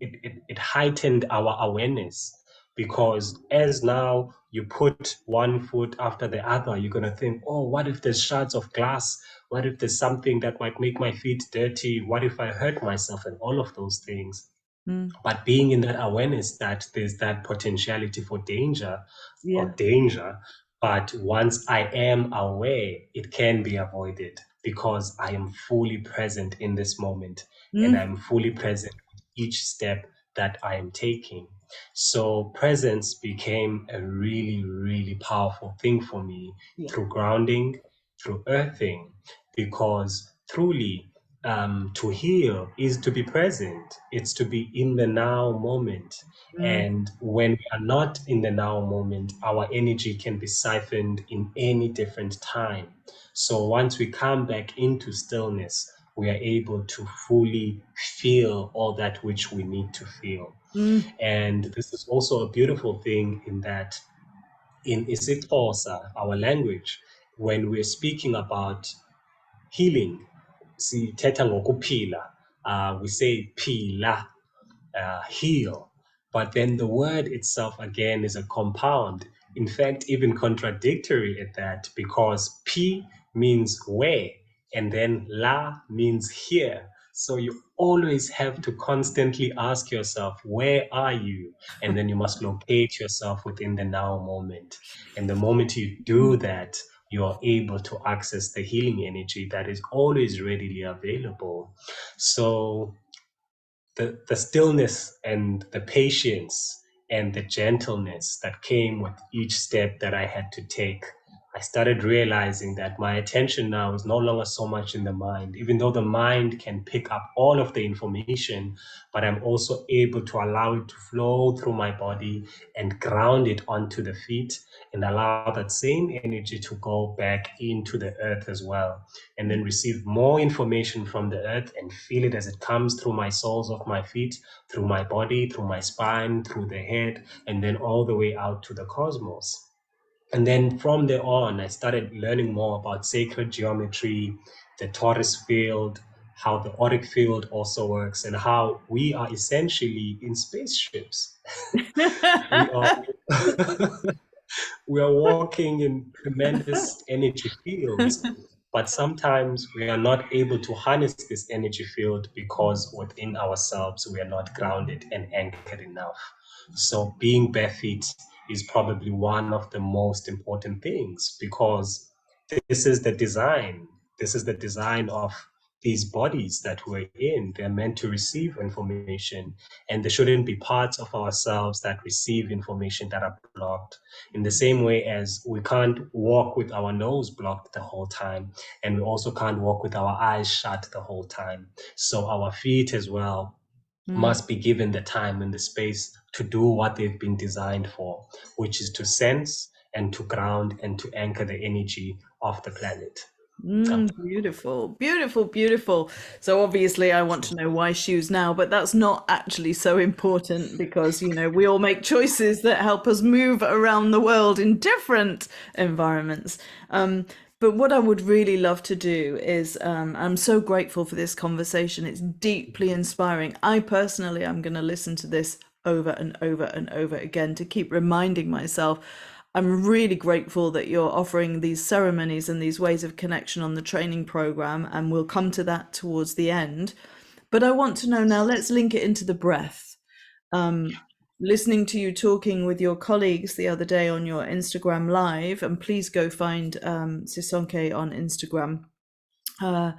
it heightened our awareness. Because as now you put one foot after the other, you're going to think, oh, what if there's shards of glass? What if there's something that might make my feet dirty? What if I hurt myself? And all of those things. mm, But being in that awareness that there's that potentiality for danger yeah. or danger, but once I am aware, it can be avoided because I am fully present in this moment and Mm, I'm fully present with each step that I am taking. So presence became a really, really powerful thing for me yeah. through grounding, through earthing, because truly to heal is to be present. It's to be in the now moment. Mm, And when we are not in the now moment, our energy can be siphoned in any different time. So once we come back into stillness, we are able to fully feel all that which we need to feel. mm, And this is also a beautiful thing in that in isiXhosa, our language, when we're speaking about healing, sithetha ngokuphila. We say phila, heal. But then the word itself again is a compound. In fact, even contradictory at that, because P means where, and then La means here. So you always have to constantly ask yourself, where are you? And then you must locate yourself within the now moment. And the moment you do that, you are able to access the healing energy that is always readily available. So the stillness and the patience and the gentleness that came with each step that I had to take I started realizing that my attention now is no longer so much in the mind, even though the mind can pick up all of the information, but I'm also able to allow it to flow through my body and ground it onto the feet and allow that same energy to go back into the earth as well, and then receive more information from the earth and feel it as it comes through my soles of my feet, through my body, through my spine, through the head, and then all the way out to the cosmos. And then from there on, I started learning more about sacred geometry, the torus field, how the auric field also works, and how we are essentially in spaceships. We are we are walking in tremendous energy fields, but sometimes we are not able to harness this energy field because within ourselves we are not grounded and anchored enough. So being bare feet is probably one of the most important things, because this is the design. This is the design of these bodies that we're in. They're meant to receive information, and there shouldn't be parts of ourselves that receive information that are blocked. In the same way as we can't walk with our nose blocked the whole time, and we also can't walk with our eyes shut the whole time. So our feet as well Mm. must be given the time and the space to do what they've been designed for, which is to sense and to ground and to anchor the energy of the planet. Beautiful, beautiful, beautiful. So obviously, I want to know why shoes now, but that's not actually so important because, we all make choices that help us move around the world in different environments. But what I would really love to do is, I'm so grateful for this conversation. It's deeply inspiring. I personally am going to listen to this over and over and over again to keep reminding myself. I'm really grateful that you're offering these ceremonies and these ways of connection on the training program, and we'll come to that towards the end. But I want to know now, let's link it into the breath. Listening to you talking with your colleagues the other day on your Instagram live, and please go find Sisonke on Instagram. Uh,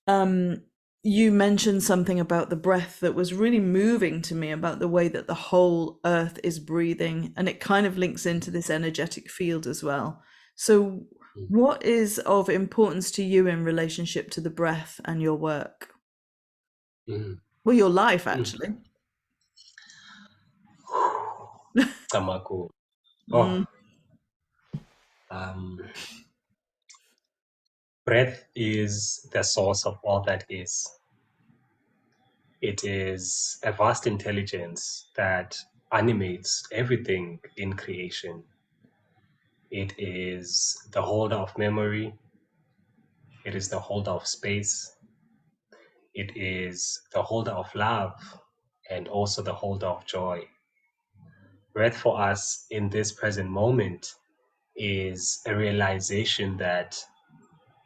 um, you mentioned something about the breath that was really moving to me, about the way that the whole earth is breathing, and it kind of links into this energetic field as well. So what is of importance to you in relationship to the breath and your work? Mm. Well, your life, Mm. actually. Tamaku. Mm, Oh, um, breath is the source of all that is. It is a vast intelligence that animates everything in creation. It is the holder of memory. It is the holder of space. It is the holder of love and also the holder of joy. Breath for us in this present moment is a realization that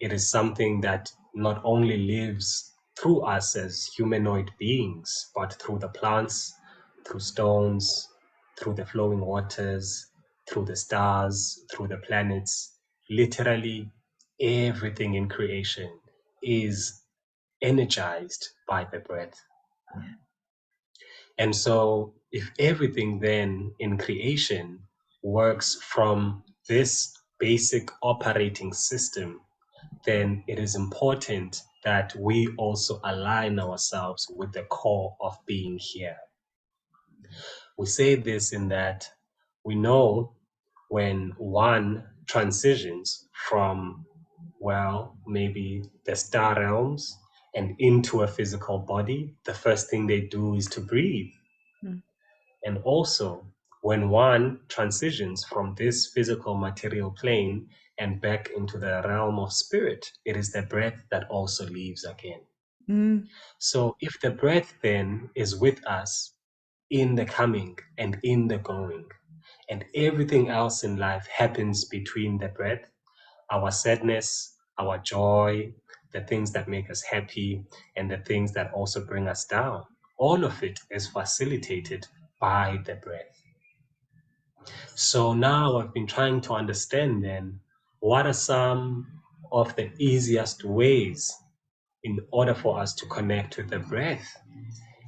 it is something that not only lives through us as humanoid beings, but through the plants, through stones, through the flowing waters, through the stars, through the planets. Literally everything in creation is energized by the breath. And so, if everything then in creation works from this basic operating system, then it is important that we also align ourselves with the core of being here. We say this in that we know when one transitions from, well, maybe the star realms and into a physical body, the first thing they do is to breathe. mm, And also, when one transitions from this physical material plane and back into the realm of spirit, it is the breath that also leaves again. mm, So, if the breath then is with us in the coming and in the going, and everything else in life happens between the breath, our sadness, our joy, the things that make us happy, and the things that also bring us down. All of it is facilitated by the breath. So now I've been trying to understand then what are some of the easiest ways in order for us to connect with the breath.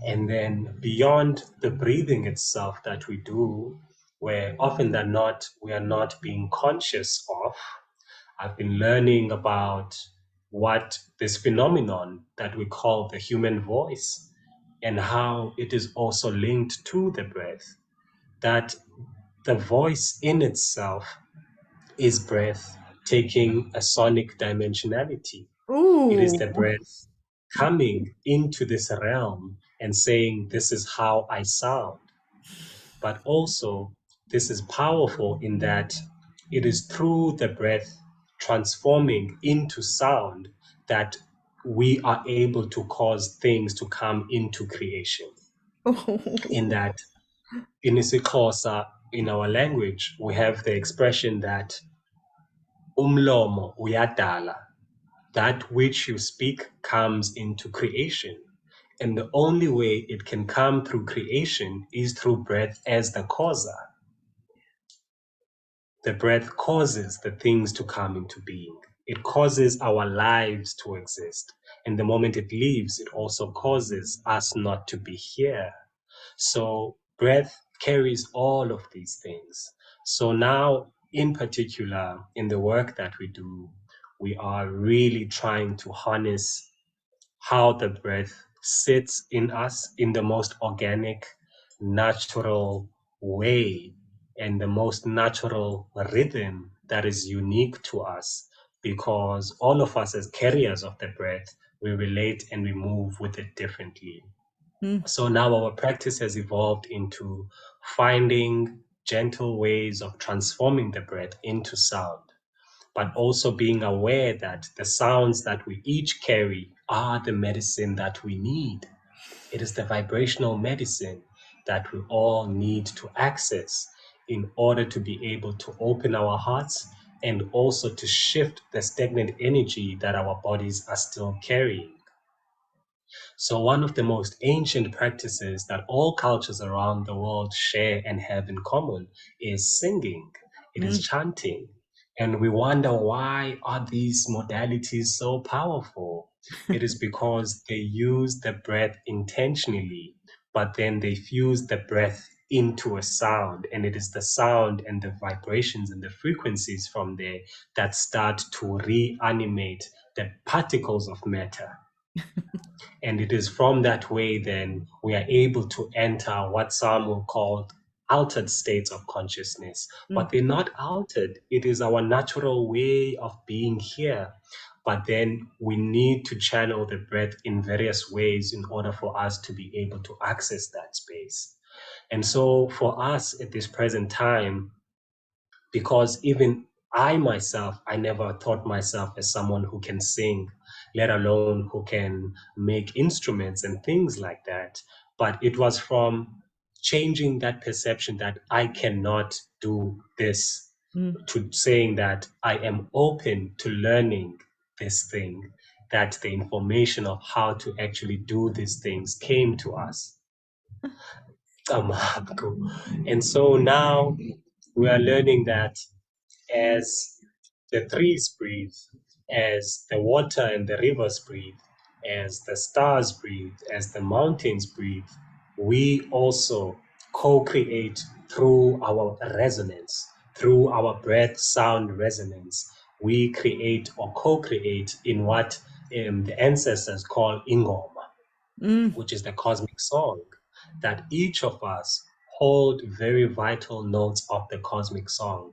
And then beyond the breathing itself that we do, where often than not, we are not being conscious of. I've been learning about what this phenomenon that we call the human voice and how it is also linked to the breath, that the voice in itself is breath taking a sonic dimensionality. It is Ooh. the breath coming into this realm and saying, this is how I sound. But also, this is powerful in that it is through the breath transforming into sound that we are able to cause things to come into creation. In that, in isiXhosa, in our language, we have the expression that umlomo uyadala, that which you speak comes into creation. And the only way it can come through creation is through breath as the causer. The breath causes the things to come into being. It causes our lives to exist. And the moment it leaves, it also causes us not to be here. So breath carries all of these things. So now, in particular, in the work that we do, we are really trying to harness how the breath sits in us in the most organic, natural way and the most natural rhythm that is unique to us, because all of us as carriers of the breath, we relate and we move with it differently. Mm, So now our practice has evolved into finding gentle ways of transforming the breath into sound, but also being aware that the sounds that we each carry are the medicine that we need. It is the vibrational medicine that we all need to access in order to be able to open our hearts and also to shift the stagnant energy that our bodies are still carrying. So one of the most ancient practices that all cultures around the world share and have in common is singing. It is mm, chanting. And we wonder, why are these modalities so powerful? It is because they use the breath intentionally, but then they fuse the breath into a sound. And it is the sound and the vibrations and the frequencies from there that start to reanimate the particles of matter. And it is from that way then we are able to enter what some will call altered states of consciousness. mm. But they're not altered. It is our natural way of being here. But then we need to channel the breath in various ways in order for us to be able to access that space. And so for us at this present time, because even I myself, I never thought myself as someone who can sing, let alone who can make instruments and things like that. But it was from changing that perception that I cannot do this Mm. to saying that I am open to learning this thing, that the information of how to actually do these things came to us. And so now we are learning that as the trees breathe, as the water and the rivers breathe, as the stars breathe, as the mountains breathe, we also co create through our resonance, through our breath sound resonance. We create or co create in what the ancestors call ingoma, Mm. which is the cosmic song, that each of us hold very vital notes of the cosmic song.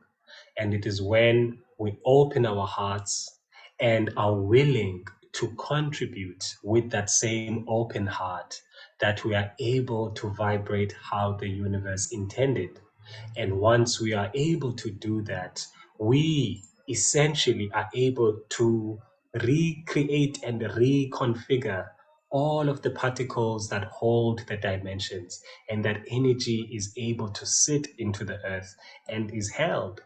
And it is when we open our hearts and are willing to contribute with that same open heart that we are able to vibrate how the universe intended. And once we are able to do that, we essentially are able to recreate and reconfigure all of the particles that hold the dimensions, and that energy is able to sit into the earth and is held.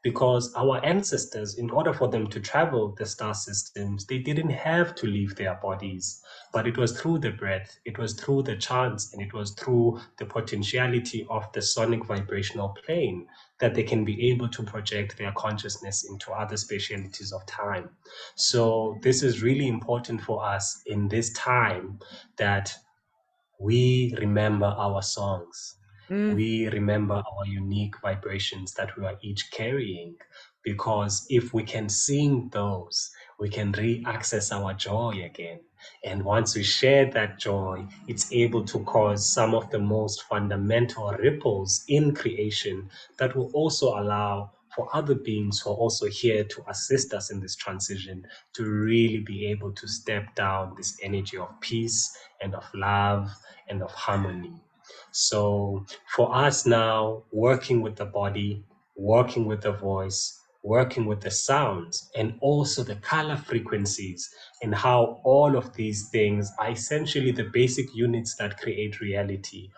Because our ancestors, in order for them to travel the star systems, they didn't have to leave their bodies, but it was through the breath, it was through the chants, and it was through the potentiality of the sonic vibrational plane that they can be able to project their consciousness into other spatialities of time. So this is really important for us in this time, that we remember our songs. Mm, We remember our unique vibrations that we are each carrying, because if we can sing those, we can re-access our joy again. And once we share that joy, it's able to cause some of the most fundamental ripples in creation that will also allow for other beings who are also here to assist us in this transition to really be able to step down this energy of peace and of love and of harmony. So for us now, working with the body, working with the voice, working with the sounds, and also the color frequencies, and how all of these things are essentially the basic units that create reality.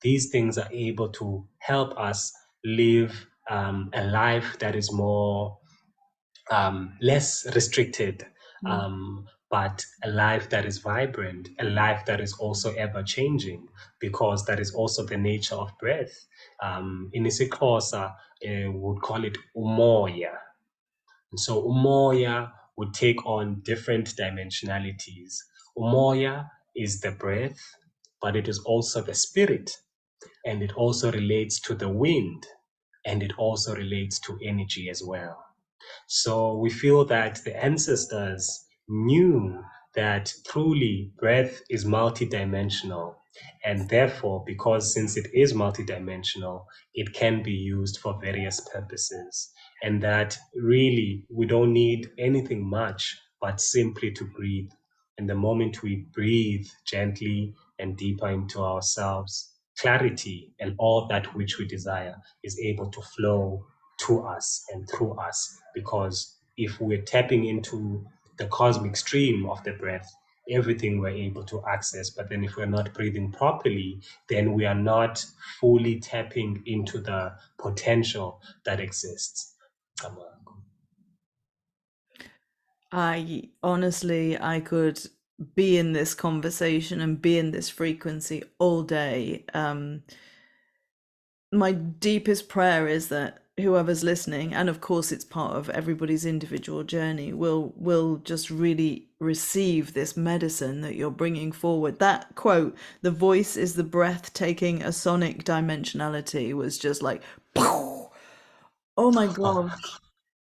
These things are able to help us live a life that is more less restricted, mm, but a life that is vibrant, a life that is also ever changing, because that is also the nature of breath. In isiXhosa, would call it umoya. And so umoya would take on different dimensionalities. Umoya is the breath, but it is also the spirit, and it also relates to the wind, and it also relates to energy as well. So we feel that the ancestors knew that truly breath is multidimensional. And therefore, because since it is multidimensional, it can be used for various purposes. And that really we don't need anything much, but simply to breathe. And the moment we breathe gently and deeper into ourselves, clarity and all that which we desire is able to flow to us and through us. Because if we're tapping into the cosmic stream of the breath, everything we're able to access. But then if we're not breathing properly, then we are not fully tapping into the potential that exists. I honestly, I could be in this conversation and be in this frequency all day. My deepest prayer is that whoever's listening, and of course it's part of everybody's individual journey, will just really receive this medicine that you're bringing forward. That quote, "The voice is the breath taking a sonic dimensionality," was just like, oh my gosh.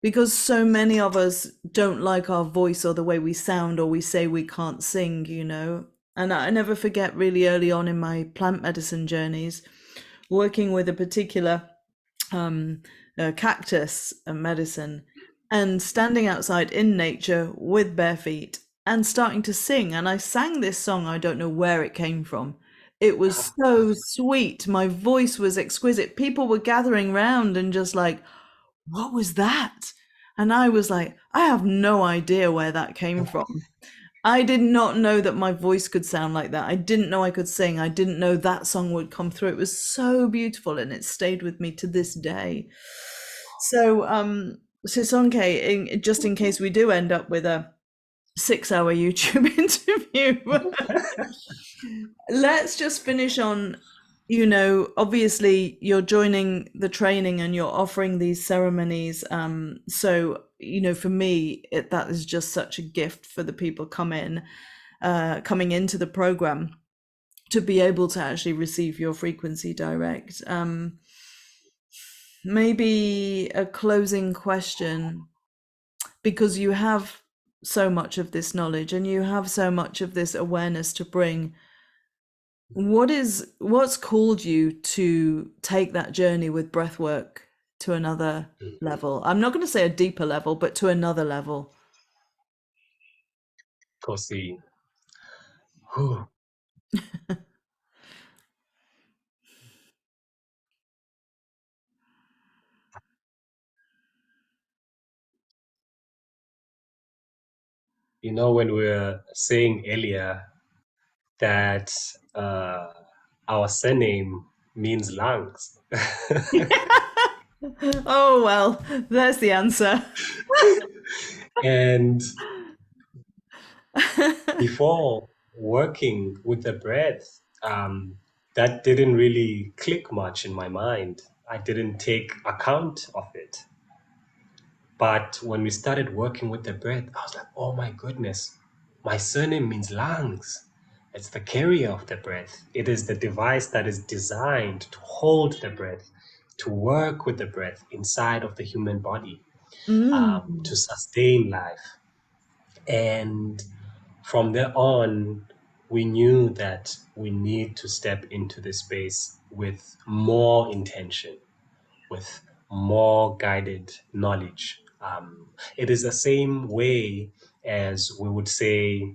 Because so many of us don't like our voice or the way we sound, or we say we can't sing, you know. And I never forget, really early on in my plant medicine journeys, working with a particular um, cactus medicine, and standing outside in nature with bare feet and starting to sing. And I sang this song, I don't know where it came from. It was so sweet. My voice was exquisite. People were gathering round and just like, what was that? And I was like, I have no idea where that came from. I did not know that my voice could sound like that. I didn't know I could sing. I didn't know that song would come through. It was so beautiful, and it stayed with me to this day. So, Sisonke, just in case we do end up with a 6-hour YouTube interview, let's just finish on, obviously you're joining the training and you're offering these ceremonies. So, for me, that is just such a gift for the people coming into the program to be able to actually receive your frequency direct. Maybe a closing question, because you have so much of this knowledge and you have so much of this awareness to bring. What's called you to take that journey with breathwork to another level? I'm not going to say a deeper level, but to another level. Proceed. Whew. You know, when we were saying earlier that our surname means lungs. Oh, well, there's the answer. And before working with the breath, that didn't really click much in my mind. I didn't take account of it. But when we started working with the breath, I was like, oh my goodness, my surname means lungs. It's the carrier of the breath. It is the device that is designed to hold the breath, to work with the breath inside of the human body, to Mm. sustain life. And from there on, we knew that we need to step into this space with more intention, with more guided knowledge. It is the same way as we would say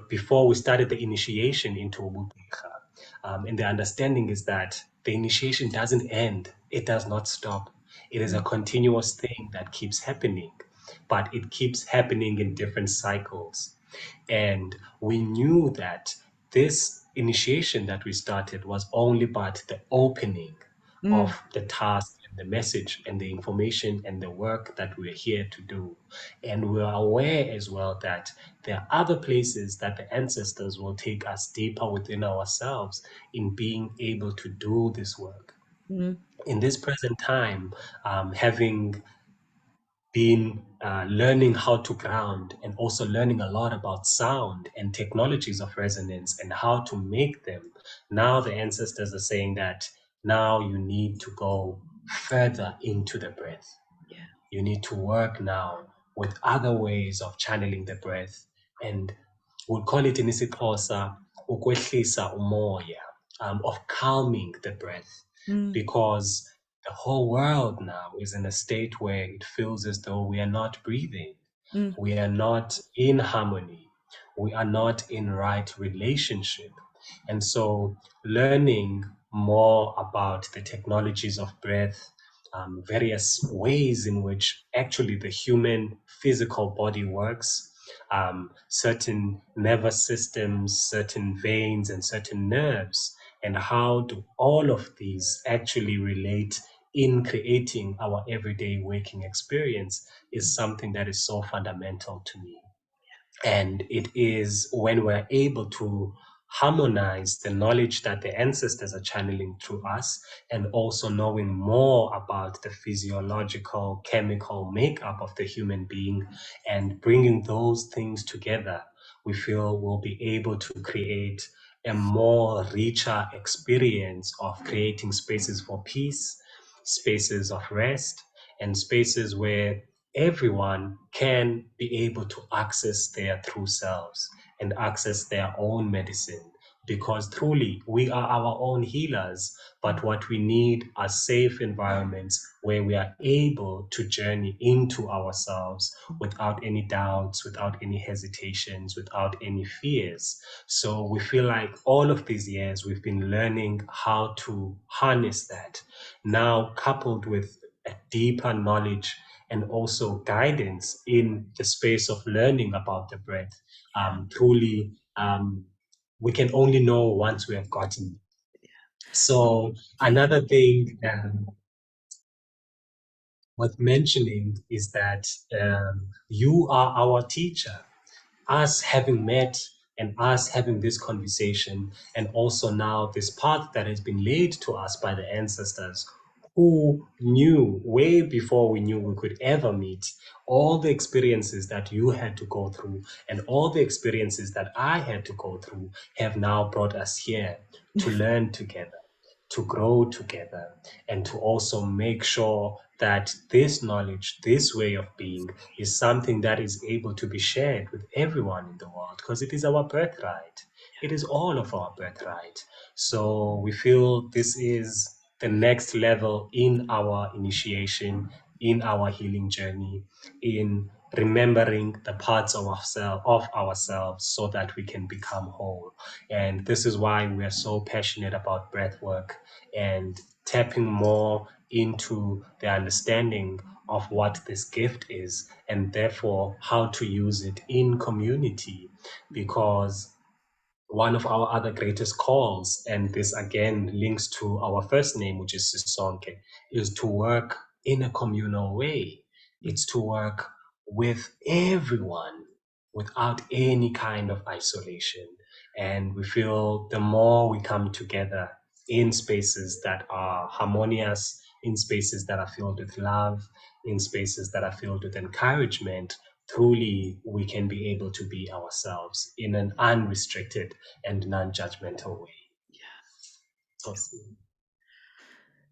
before we started the initiation into igqirha. And the understanding is that the initiation doesn't end, it does not stop. It is a continuous thing that keeps happening, but it keeps happening in different cycles. And we knew that this initiation that we started was only but the opening Mm. of the task and the message and the information and the work that we're here to do. And we're aware as well that there are other places that the ancestors will take us deeper within ourselves in being able to do this work. Mm. In this present time, having been learning how to ground and also learning a lot about sound and technologies of resonance and how to make them. Now the ancestors are saying that now you need to go further into the breath. Yeah. You need to work now with other ways of channeling the breath. And we'll call it in isiXhosa, ukwehlisa umoya, of calming the breath, Mm. because the whole world now is in a state where it feels as though we are not breathing. Mm. We are not in harmony. We are not in right relationship. And so learning more about the technologies of breath, various ways in which actually the human physical body works, certain nervous systems, certain veins, and certain nerves, and how do all of these actually relate in creating our everyday waking experience is something that is so fundamental to me. And it is when we're able to harmonize the knowledge that the ancestors are channeling through us and also knowing more about the physiological, chemical makeup of the human being and bringing those things together, we feel we'll be able to create a more richer experience of creating spaces for peace, spaces of rest, and spaces where everyone can be able to access their true selves and access their own medicine, because truly we are our own healers. But what we need are safe environments where we are able to journey into ourselves without any doubts, without any hesitations, without any fears. So we feel like all of these years we've been learning how to harness that, now coupled with a deeper knowledge and also guidance in the space of learning about the breath. Truly, we can only know once we have gotten it. So another thing worth mentioning is that you are our teacher. Us having met and us having this conversation, and also now this path that has been laid to us by the ancestors who knew way before we knew we could ever meet, all the experiences that you had to go through and all the experiences that I had to go through have now brought us here to learn together, to grow together, and to also make sure that this knowledge, this way of being, is something that is able to be shared with everyone in the world, because it is our birthright. It is all of our birthright. So we feel this is the next level in our initiation, in our healing journey, in remembering the parts of ourselves so that we can become whole. And this is why we are so passionate about breath work and tapping more into the understanding of what this gift is and therefore how to use it in community, because one of our other greatest calls, and this again links to our first name, which is Sisonke, is to work in a communal way. It's to work with everyone without any kind of isolation. And we feel the more we come together in spaces that are harmonious, in spaces that are filled with love, in spaces that are filled with encouragement, truly we can be able to be ourselves in an unrestricted and non-judgmental way. Awesome.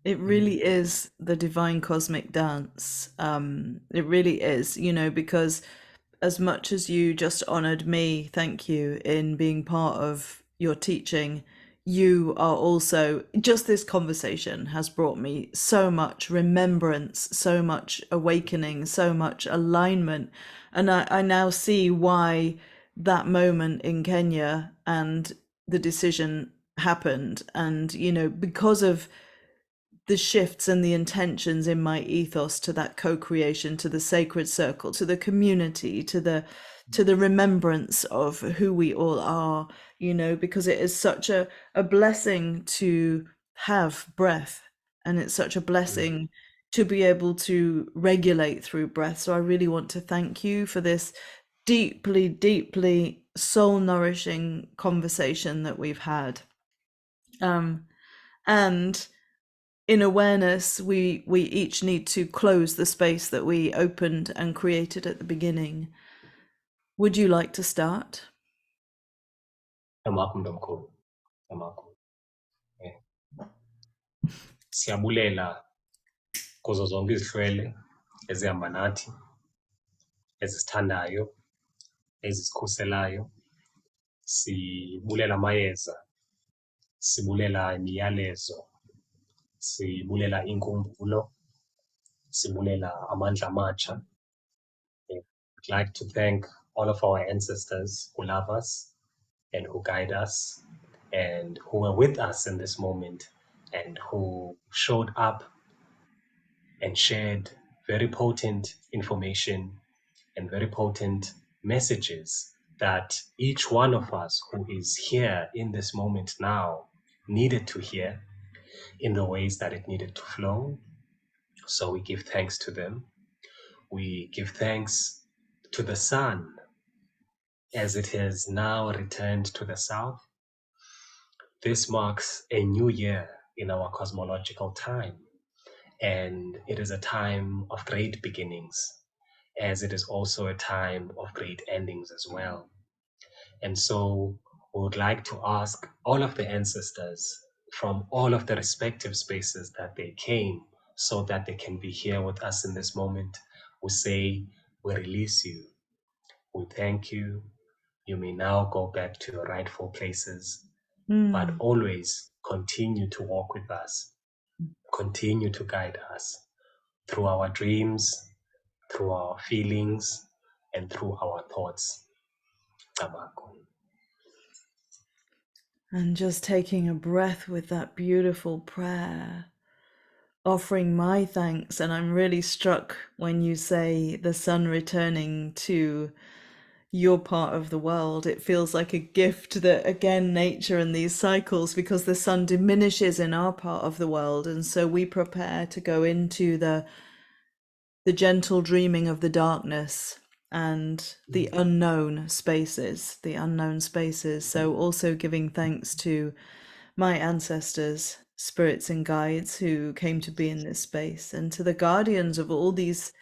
It really is the divine cosmic dance. It really is, because as much as you just honored me, thank you, in being part of your teaching, you are also, just this conversation has brought me so much remembrance, so much awakening, so much alignment. And I now see why that moment in Kenya and the decision happened. And, because of the shifts and the intentions in my ethos to that co-creation, to the sacred circle, to the community, to the remembrance of who we all are, because it is such a blessing to have breath, and it's such a blessing to be able to regulate through breath. So I really want to thank you for this deeply, deeply soul nourishing conversation that we've had. And in awareness, we each need to close the space that we opened and created at the beginning. Would you like to start? Tamakho mntomkhulu, tamakho. Siyabulela kuzo zonke izihlwele ezihamba nathi, ezisithandayo, ezisikhuselayo. Sibulela amayeza, sibulela imiyalezo, sibulela inkumbulo, sibulela amandla amatsha. I'd like to thank all of our ancestors who love us and who guide us and who were with us in this moment and who showed up and shared very potent information and very potent messages that each one of us who is here in this moment now needed to hear in the ways that it needed to flow. So we give thanks to them. We give thanks to the sun as it has now returned to the south. This marks a new year in our cosmological time, and it is a time of great beginnings, as it is also a time of great endings as well. And so we would like to ask all of the ancestors from all of the respective spaces that they came so that they can be here with us in this moment. We say, we release you. We thank you. You may now go back to your rightful places, but always continue to walk with us, continue to guide us through our dreams, through our feelings, and through our thoughts. Tamakho. And just taking a breath with that beautiful prayer, offering my thanks. And I'm really struck when you say the sun returning to your part of the world. It feels like a gift that, again, nature and these cycles, because the sun diminishes in our part of the world, and so we prepare to go into the gentle dreaming of the darkness and the unknown spaces, So also giving thanks to my ancestors, spirits and guides who came to be in this space, and to the guardians of all these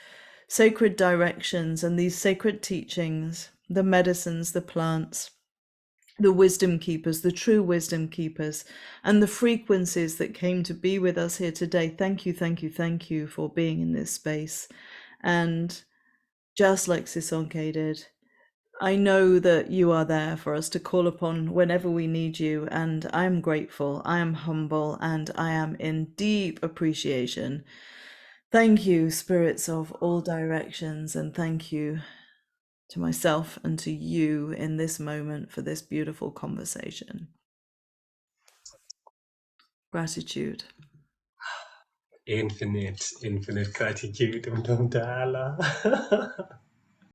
sacred directions and these sacred teachings, the medicines, the plants, the wisdom keepers, the true wisdom keepers, and the frequencies that came to be with us here today. Thank you, thank you, thank you for being in this space. And just like Sisonke did, I know that you are there for us to call upon whenever we need you, and I am grateful, I am humble, and I am in deep appreciation. Thank you, spirits of all directions, and thank you to myself and to you in this moment for this beautiful conversation. Gratitude. Infinite gratitude, Mthatha.